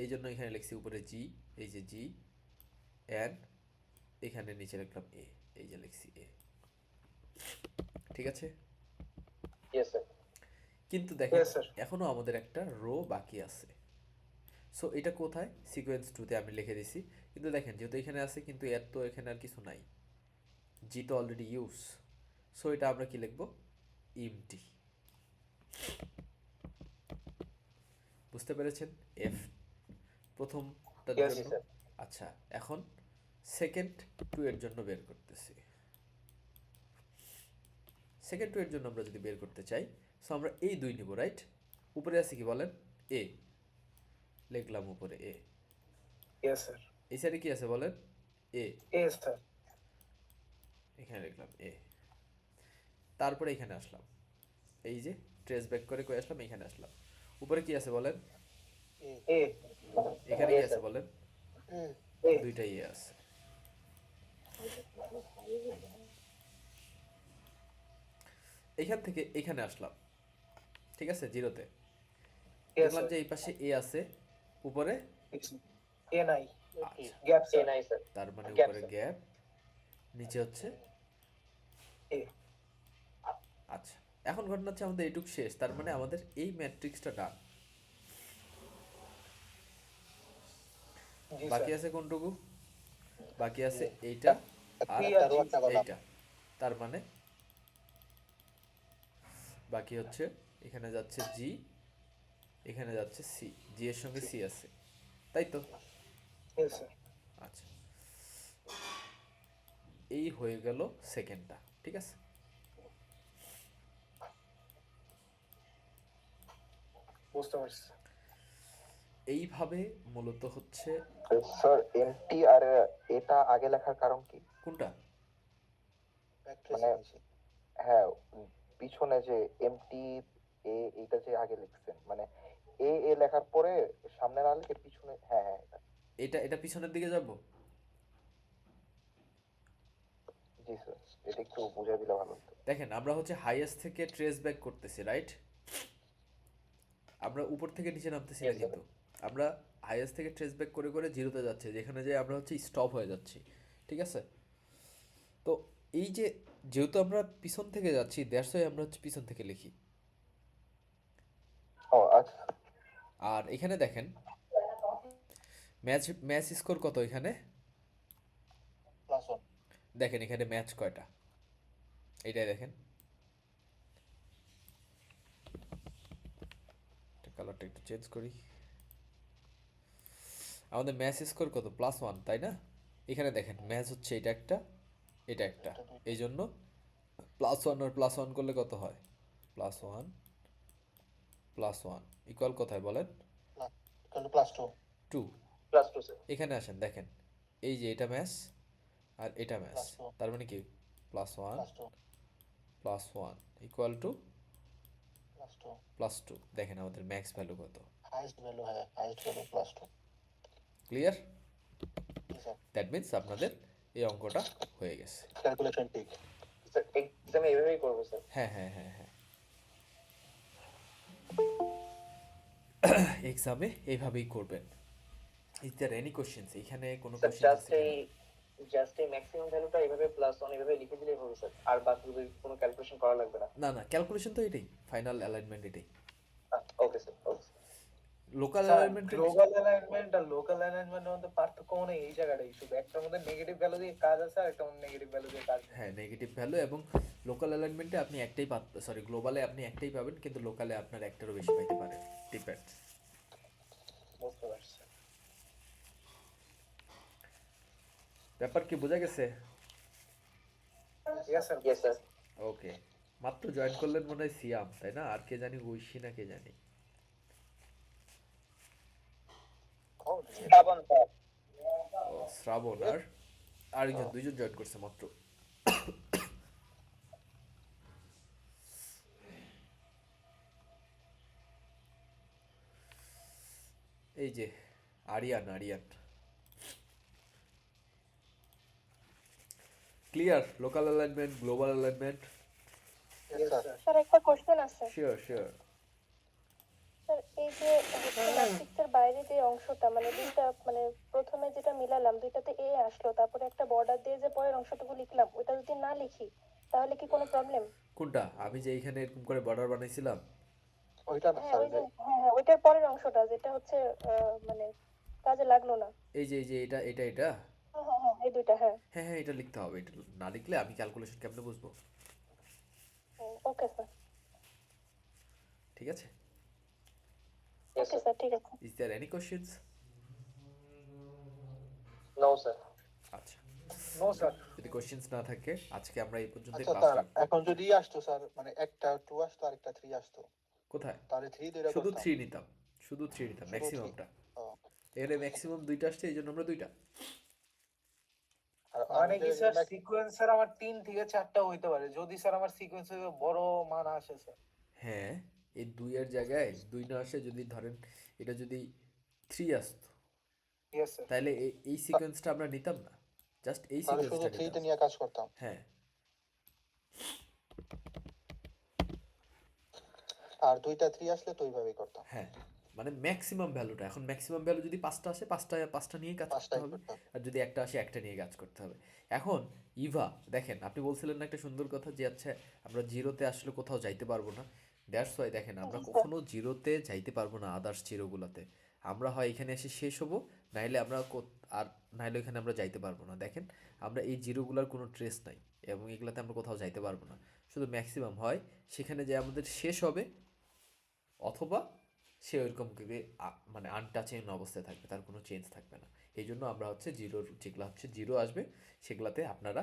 এই জন্য এখানে লিখছি উপরে জি, এই যে জি, এন, এখানে নিচে লিখলাম এ, এই যে লিখছি এ, ঠিক আছে? Yes sir. কিন্তু দেখেন Yes, sir. এখনো আমাদের একটা রো বাকি আছে। সো এটা কোথায়? সিকোয়েন্স 2 তে আমি লিখে দিছি, কিন্তু দেখেন যেহেতু এখানে আছে, কিন্তু এর তো এখানে আর কিছু নাই, জি তো অলরেডি ইউজ। সো এটা আমরা কি লিখবো? এমটি। বুঝতে পেরেছেন? এফ প্রথমটার Yes, জন্য। sir. আচ্ছা, এখন সেকেন্ড 2 এর জন্য বের করতেছি। সেকেন্ড 2 এর জন্য আমরা যদি বের করতে চাই, সো আমরা এই 2 নিব, রাইট? উপরে আছে কি বলেন? এ, লিখলাম উপরে এ। ইয়েস স্যার এই সাইডে কি আছে বলেন? এ, ইয়েস স্যার এখানে লিখলাম এ। তারপরে এখানে আসলাম, এই যে ট্রেস ব্যাক করে কই আসলাম, এখানে আসলাম। উপরে কি আছে বলেন? এ এখানে কি আছে বলেন? এ দুইটাই এ আছে। এইখান থেকে এখানে আসলাম, ঠিক আছে, জিরোতে Yes, দেখলাম sir. যে এই পাশে এ আছে, উপরে এ নাই, আচ্ছা, গ্যাপ এ স্যার, নাই স্যার, তার মানে গ্যাপ উপরে স্যার। গ্যাপ, নিচে হচ্ছে এ। আচ্ছা। এখন ঘটনা হচ্ছে আমাদের এইটুক শেষ, তার মানে আমাদের এই ম্যাট্রিক্সটা ডান। জি বাকি স্যার। আছে কোনটুকু? বাকি আছে এইটা আর P আর একটা G, রো একটা কলাম। এইটা। তার মানে বাকি হচ্ছে এখানে যাচ্ছে জি, এখানে যাচ্ছে সি, জি এর সঙ্গে সি আছে, তাই তো? Yes, sir. আচ্ছা, এই হয়ে গেল সেকেন্ডটা, ঠিক আছে। বুঝতে পারছি। এইভাবে মূলত হচ্ছে স্যার এমটি আর এটা আগে লেখার কারণ কি? কোনটা? মানে হ্যাঁ, পিছনে যে এমটি এইটা যে আগে লিখছেন, মানে এ লেখার পরে সামনে না লিখে পিছনে, হ্যাঁ হ্যাঁ এটা। এটা এটা পিছনের দিকে যাব। জি স্যার, এটা একটু বুঝিয়ে দিলে ভালো হতো। দেখেন আমরা হচ্ছে হাইয়েস্ট থেকে ট্রেস ব্যাক করতেছি, রাইট? আমরা উপর থেকে নিচে নামতেছি না, Yes, sir. কিন্তু আমরা হাইয়েস্ট থেকে ট্রেস ব্যাক করে করে জিরোতে যাচ্ছি, যেখানে যে আমরা হচ্ছে স্টপ হয়ে যাচ্ছি, ঠিক আছে। তো এই যে যেহেতু আমরা পিছন থেকে যাচ্ছি, দ্যাটস ওয়াই আমরা হচ্ছে পিছন থেকে লিখি। ও আচ্ছা। আর এখানে দেখেন ম্যাচ ম্যাচ স্কোর কত এখানে +1 দেখেন, এখানে ম্যাচ কয়টা এটাই দেখেন। কালারটা একটু চেঞ্জ করি। আমাদের ম্যাচ স্কোর কত? +1, তাই না? এখানে দেখেন ম্যাচ হচ্ছে এটা একটা, এটা একটা, এই জন্য +1 আর +1 করলে কত হয়? +1 +1 ইকুয়াল কোথায় বলেন? +2 2। Plus two sir. এখানে আসেন, দেখেন এই যে এটা ম্যাচ আর এটা ম্যাচ, +2 তার মানে কি +1 +2 +1 ইকুয়াল টু +2 +2। দেখেন আমাদের ম্যাক্স ভ্যালু কত, হাইয়েস্ট ভ্যালু, হ্যাঁ highest value +2। Clear? G sir, that means আপনাদের এই অঙ্কটা হয়ে গেছে। ক্যালকুলেশন ঠিক। স্যার এক্সামে এভাবেই করবো স্যার। হ্যাঁ হ্যাঁ হ্যাঁ হ্যাঁ, এক্সামে এইভাবেই করবেন। Is there any questions? এখানে কোনো স্যার কোশ্চেন আছে জাস্ট এই ম্যাক্সিমাম ভ্যালুটা এভাবে প্লাস ওয়ান এভাবে লিখে দিলেই হবে স্যার, আর বাকিগুলো কোনো ক্যালকুলেশন করা লাগবে না। না না, ক্যালকুলেশন তো এটাই, ফাইনাল অ্যালাইনমেন্ট এটাই। Okay sir, okay. Local sir alignment global alignment আর লোকাল অ্যালাইনমেন্টের মধ্যে পার্থক্য মানে এই জায়গাটাই, শুধু একটার মধ্যে নেগেটিভ ভ্যালু দিয়ে কাজ আছে আর একটা মধ্যে নেগেটিভ ভ্যালু দিয়ে কাজ নেই। হ্যাঁ, নেগেটিভ ভ্যালু, এবং লোকাল অ্যালাইনমেন্টে আপনি একটাই সরি গ্লোবালে আপনি একটাই পাবেন, কিন্তু লোকালে আপনার একটারও বেশি পাইতে পারেন, ডিপেন্ডস। বুঝতে পারছি। ব্যাপার কি বোঝা গেছে? Yes sir. Yes sir. Okay, মাত্র জয়েন করলেন মনে হয় সিয়াম, তাই না? আর কে জানি ঐশী না কে জানি। শ্রাবণ স্যার। ও শ্রাবণ আর আরেকজন, দুইজন জয়েন করছে মাত্র। এই যে Aryan, Aryan clear? Local alignment, global alignment, yes sir. Sir একটা কোশ্চেন আছে। Sure sure. স্যার এই যে ম্যাট্রিক্সের বাইরে যে অংশটা, মানে দুইটা, মানে প্রথমে যেটা মিলালাম দুইটাতে এ আসলো, তারপরে একটা বর্ডার দিয়ে যে পরের অংশটুকু লিখলাম, ওটা যদি না লিখি তাহলে কি কোনো প্রবলেম? কোনটা? আমি যে এইখানে এরকম করে বর্ডার বানাইছিলাম, ওইটা না হ্যাঁ স্যার, ওই যে, হ্যাঁ হ্যাঁ ওইটার পরের অংশটা যেটা হচ্ছে মানে কাজে লাগলো না। এই যে এটা এটা এটা হ্যাঁ হ্যাঁ হ্যাঁ এই দুইটা, হ্যাঁ। হ্যাঁ হ্যাঁ, এটা লিখতে হবে। এটা না লিখলে আমি ক্যালকুলেশন কেমনে বুঝবো? ওকে স্যার, ঠিক আছে। Yes okay sir. স্যার, ঠিক আছে। Is there any questions? No sir. আচ্ছা, নো স্যার। যদি কোশ্চেন্স না থাকে আজকে আমরা এই পর্যন্তই আচ্ছা ক্লাস স্যার, রাখবো। এখন যদি আসতো স্যার, মানে একটা 2 আসতো আর একটা 3 আসতো, কোথায়? তাহলে 3 দুইটা শুধু করতাম। 3 নিতাম, শুধু 3 নিতাম, শুধু ম্যাক্সিমামটা। ও, এখানে ম্যাক্সিমাম 2টা আসছে, এই জন্য আমরা 2টা। আর মানে কি স্যার আমাদের সিকোয়েন্সার আমার 3 থেকে 4টা হইতে পারে যদি স্যার আমার সিকোয়েন্সে বড় মান আসে স্যার। হ্যাঁ, এই 2 এর জায়গায় 2 না আসে, যদি ধরেন এটা যদি 3 আসতো, ইয়েস স্যার। তাহলে এই সিকোয়েন্সটা আমরা নিতাম না, জাস্ট এই তাহলে শুধু সিকোয়েন্সটা 3 তে নিতাম। নিয়ে কাজ করতাম। হ্যাঁ, আর 2টা 3 আসলে তো ওইভাবেই করতাম, হ্যাঁ, মানে ম্যাক্সিমাম ভ্যালুটা, এখন ম্যাক্সিমাম ভ্যালু যদি 5টা আসে 5টা নিয়ে কাজ করতে 5টাই হবে, করতাম। আর যদি একটা আসে একটা নিয়ে কাজ করতে হবে। এখন ইভা দেখেন, আপনি বলছিলেন না একটা সুন্দর কথা যে আচ্ছা আমরা জিরোতে আসলে কোথাও যাইতে পারবো না। দ্যাটস ওয়াই দেখেন আমরা জি স্যার। কখনো জিরোতে যাইতে পারবো না, আদার্স জিরোগুলোতে আমরা হয় এখানে এসে শেষ হবো, নাইলে আমরা আর নাইলে এখানে আমরা যাইতে পারবো না। দেখেন আমরা এই জিরোগুলোর কোনো ট্রেস নাই এবং এগুলাতে আমরা কোথাও যাইতে পারবো না। শুধু ম্যাক্সিমাম হয় সেখানে যে আমাদের শেষ হবে, অথবা সে ওইরকম করে মানে আনটাচেন অবস্থায় থাকবে, তার কোনো চেঞ্জ থাকবে না। এই জন্য আমরা হচ্ছে জিরোর যেগুলো হচ্ছে জিরো আসবে সেগুলাতে আপনারা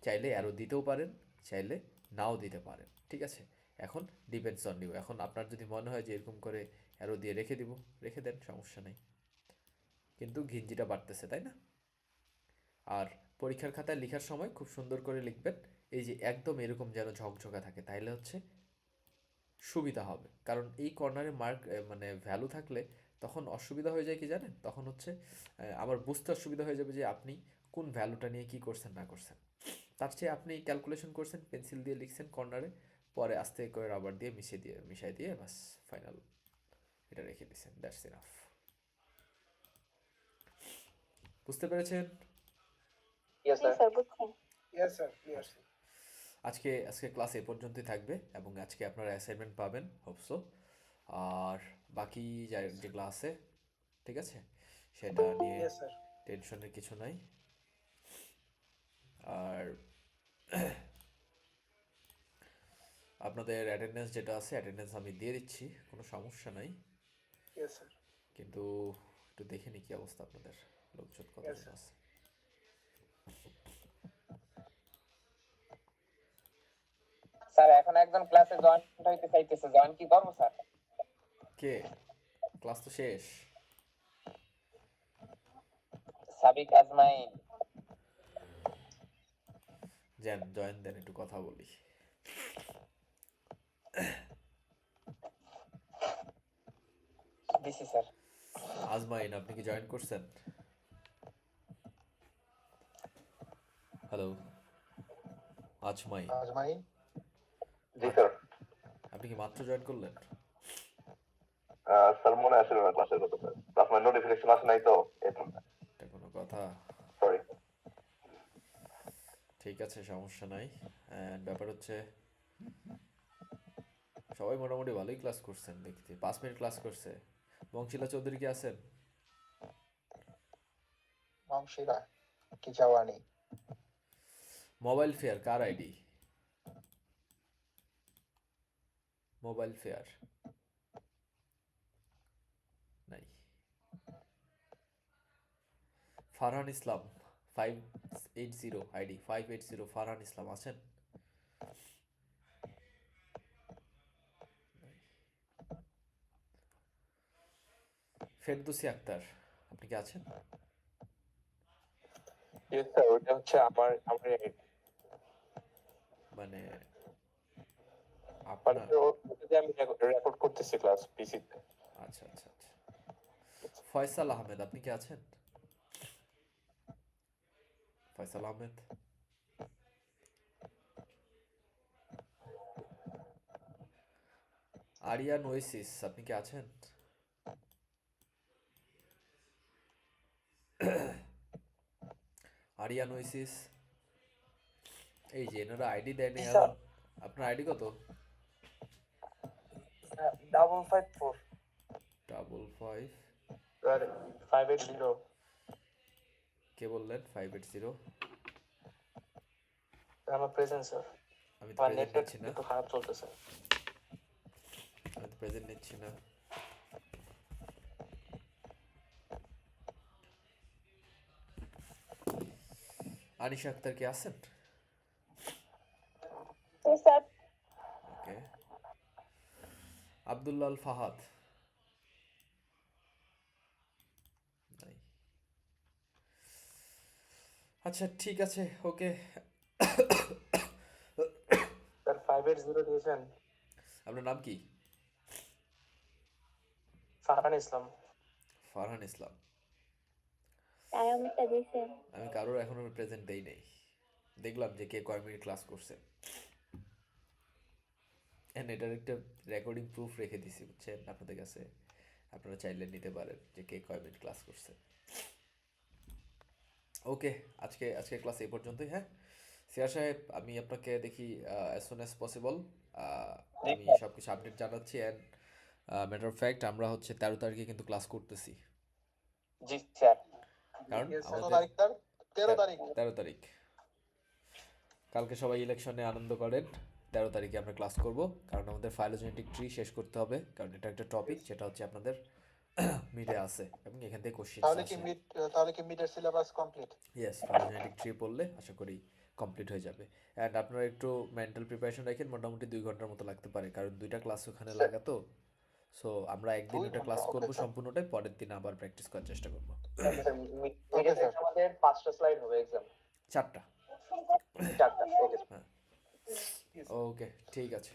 চাইলে অ্যারো দিতেও পারেন, চাইলে নাও দিতে পারেন, ঠিক আছে। এখন ডিপেন্ডস অন ইউ, এখন আপনার যদি মনে হয় যে এরকম করে অ্যারো দিয়ে রেখে দিব, রেখে দেন, সমস্যা নেই। কিন্তু ঘিঞ্জিটা বাড়তেছে, তাই না? আর পরীক্ষার খাতায় লেখার সময় খুব সুন্দর করে লিখবেন, এই যে একদম এরকম যেন ঝকঝকা থাকে, তাইলে হচ্ছে সুবিধা হবে। কারণ এই কর্নারে মার্ক মানে ভ্যালু থাকলে তখন অসুবিধা হয়ে যায় কি জানেন, তখন হচ্ছে আমার বুঝতে অসুবিধা হয়ে যাবে যে আপনি কোন ভ্যালুটা নিয়ে কি করছেন না করছেন। তার চেয়ে আপনি ক্যালকুলেশন করছেন, পেন্সিল দিয়ে লিখছেন কর্নারে, পরে আস্তে করে রাবার দিয়ে মিশিয়ে দিয়ে বাস ফাইনাল এটা রেখে দিয়েছেন, দ্যাটস ইনাফ। বুঝতে পেরেছেন? জি স্যার, বুঝছি। Yes sir, clear. আজকে ক্লাস এ পর্যন্তই থাকবে এবং আজকে আপনারা অ্যাসাইনমেন্ট পাবেন হোপসো। আর বাকি যেগুলো আছে, ঠিক আছে, সেটা নিয়ে ইয়েস স্যার। টেনশনের কিছু নাই। আর আপনাদের অ্যাটেন্ডেন্স যেটা আছে অ্যাটেন্ডেন্স আমি দিয়ে দিচ্ছি, কোনো সমস্যা নাই। Yes sir. কিন্তু একটু দেখে নি কি অবস্থা আপনাদের, লোকজন কতজন Yes, sir. আছে। স্যার এখন একজন ক্লাসে জয়েন হইতে চাইতেছে, জয়েন কি করবো স্যার? কে? ক্লাস তো শেষ। সাবিক আজমাইন। জয়েন দেন, একটু কথা বলি। দিছি স্যার। আজমাইন, আপনি কি জয়েন করছেন? হ্যালো আজমাইন, আজমাইন, জি স্যার। আপনি কি মাত্র জয়েন করলেন? স্যার মনে আসলে না ক্লাসের কথা, ক্লাস মানে নোটিফিকেশন আসে নাই তো এটা। এটা কোনো কথা? সরি। ঠিক আছে, সমস্যা নাই। And ব্যাপার হচ্ছে সবাই মোটামুটি ভালোই ক্লাস করছেন দেখতে, 5 মিনিট ক্লাস করছে। বংশীলা চৌধুরী কি আছেন? মামশিরা কি জাওয়ানি। মোবাইল ফেয়ার কার আইডি? মোবাইল ফেয়ার নাই। ফারহান ইসলাম 580 আইডি 580, ফারহান ইসলাম আছেন? ফেরদৌসী আক্তার, আপনি কি আছেন? ইয়েস স্যার, ওটা হচ্ছে আমার মানে মানে আপনার, ওটাতে আমি রেকর্ড করতেছি ক্লাস পিসিতে। আচ্ছা আচ্ছা আচ্ছা। ফয়সাল আহমেদ, আপনি কি আছেন? ফয়সাল আহমেদ, আরিয়ান ওয়েসিস, আপনি কি আছেন? আরিয়ান ওয়েসিস, এই যে এনারা আইডি দেয়নি এখন। আপনার আইডি কত? 554 55 স্যার 580। কে বললেন 580? আমার প্রেজেন্ট স্যার। আমি তো আমার প্রেজেন্ট নেটওয়ার্ক নিচ্ছি না, একটু খারাপ চলতেছে। আমি তো প্রেজেন্ট নিচ্ছি না। আনিশা আক্তার কি আছেন? জি স্যার। ওকে। আব্দুল্লাহ আল ফাহাদ নাই। আচ্ছা ঠিক আছে, ওকে। স্যার 580 দিয়েছেন। আপনার নাম কি? ফারহান ইসলাম। ফারহান ইসলাম। টাইমটা দিয়েছেন। আমি কারোর এখনো প্রেজেন্ট দেই নাই, দেখলাম যে কে কয় মিনিট ক্লাস করছে। এন্ড এটার একটা রেকর্ডিং প্রুফ রেখে দিছি বুঝছেন আপনাদের কাছে, আপনারা চাইলে নিতে পারেন যে কে কয় মিনিট ক্লাস করছে। ওকে, আজকে ক্লাস এই পর্যন্তই। হ্যাঁ সিয়ার সাহেব, আমি আপনাকে দেখি অ্যাজ সুন অ্যাজ পসিবল আমি সব কিছু আপডেট জানাচ্ছি। অ্যান্ড ম্যাটার অফ ফ্যাক্ট আমরা হচ্ছে 13 তারিখে কিন্তু ক্লাস করতেছি, জি স্যার। কারণ Yes, sir. কত আমাদের তারিখ স্যার? 13 তারিখ। 13 তারিখ কালকে সবাই ইলেকশনে আনন্দ করেন। 13 তারিখে আমরা ক্লাস করব, কারণ আমাদের ফাইলোজেনেটিক ট্রি শেষ করতে হবে, কারণ এটা একটা টপিক যেটা হচ্ছে আপনাদের মিডে আছে এবং এখান থেকে কোশ্চেন তাহলে কি মিডের syllabus complete? Yes, phylogenetic tree পড়লে আশা করি কমপ্লিট হয়ে যাবে। অ্যান্ড আপনারা একটু মেন্টাল প্রিপারেশন রাখেন, মোটামুটি 2 ঘন্টার মতো লাগতে পারে, কারণ 2টা ক্লাস ওখানে লাগাতো। সো আমরা একদিন 2 ওটা ঘন্টা, ক্লাস okay, করবো sir. সম্পূর্ণটাই, পরের দিন আবার প্র্যাকটিস করার চেষ্টা করবো। Okay, sir. আমাদের 5টা স্লাইড হবে এক্সাম। 4টা। 4টা, ওকে। হ্যাঁ ওকে, ঠিক আছে,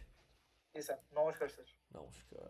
জি স্যার, নমস্কার স্যার। নমস্কার।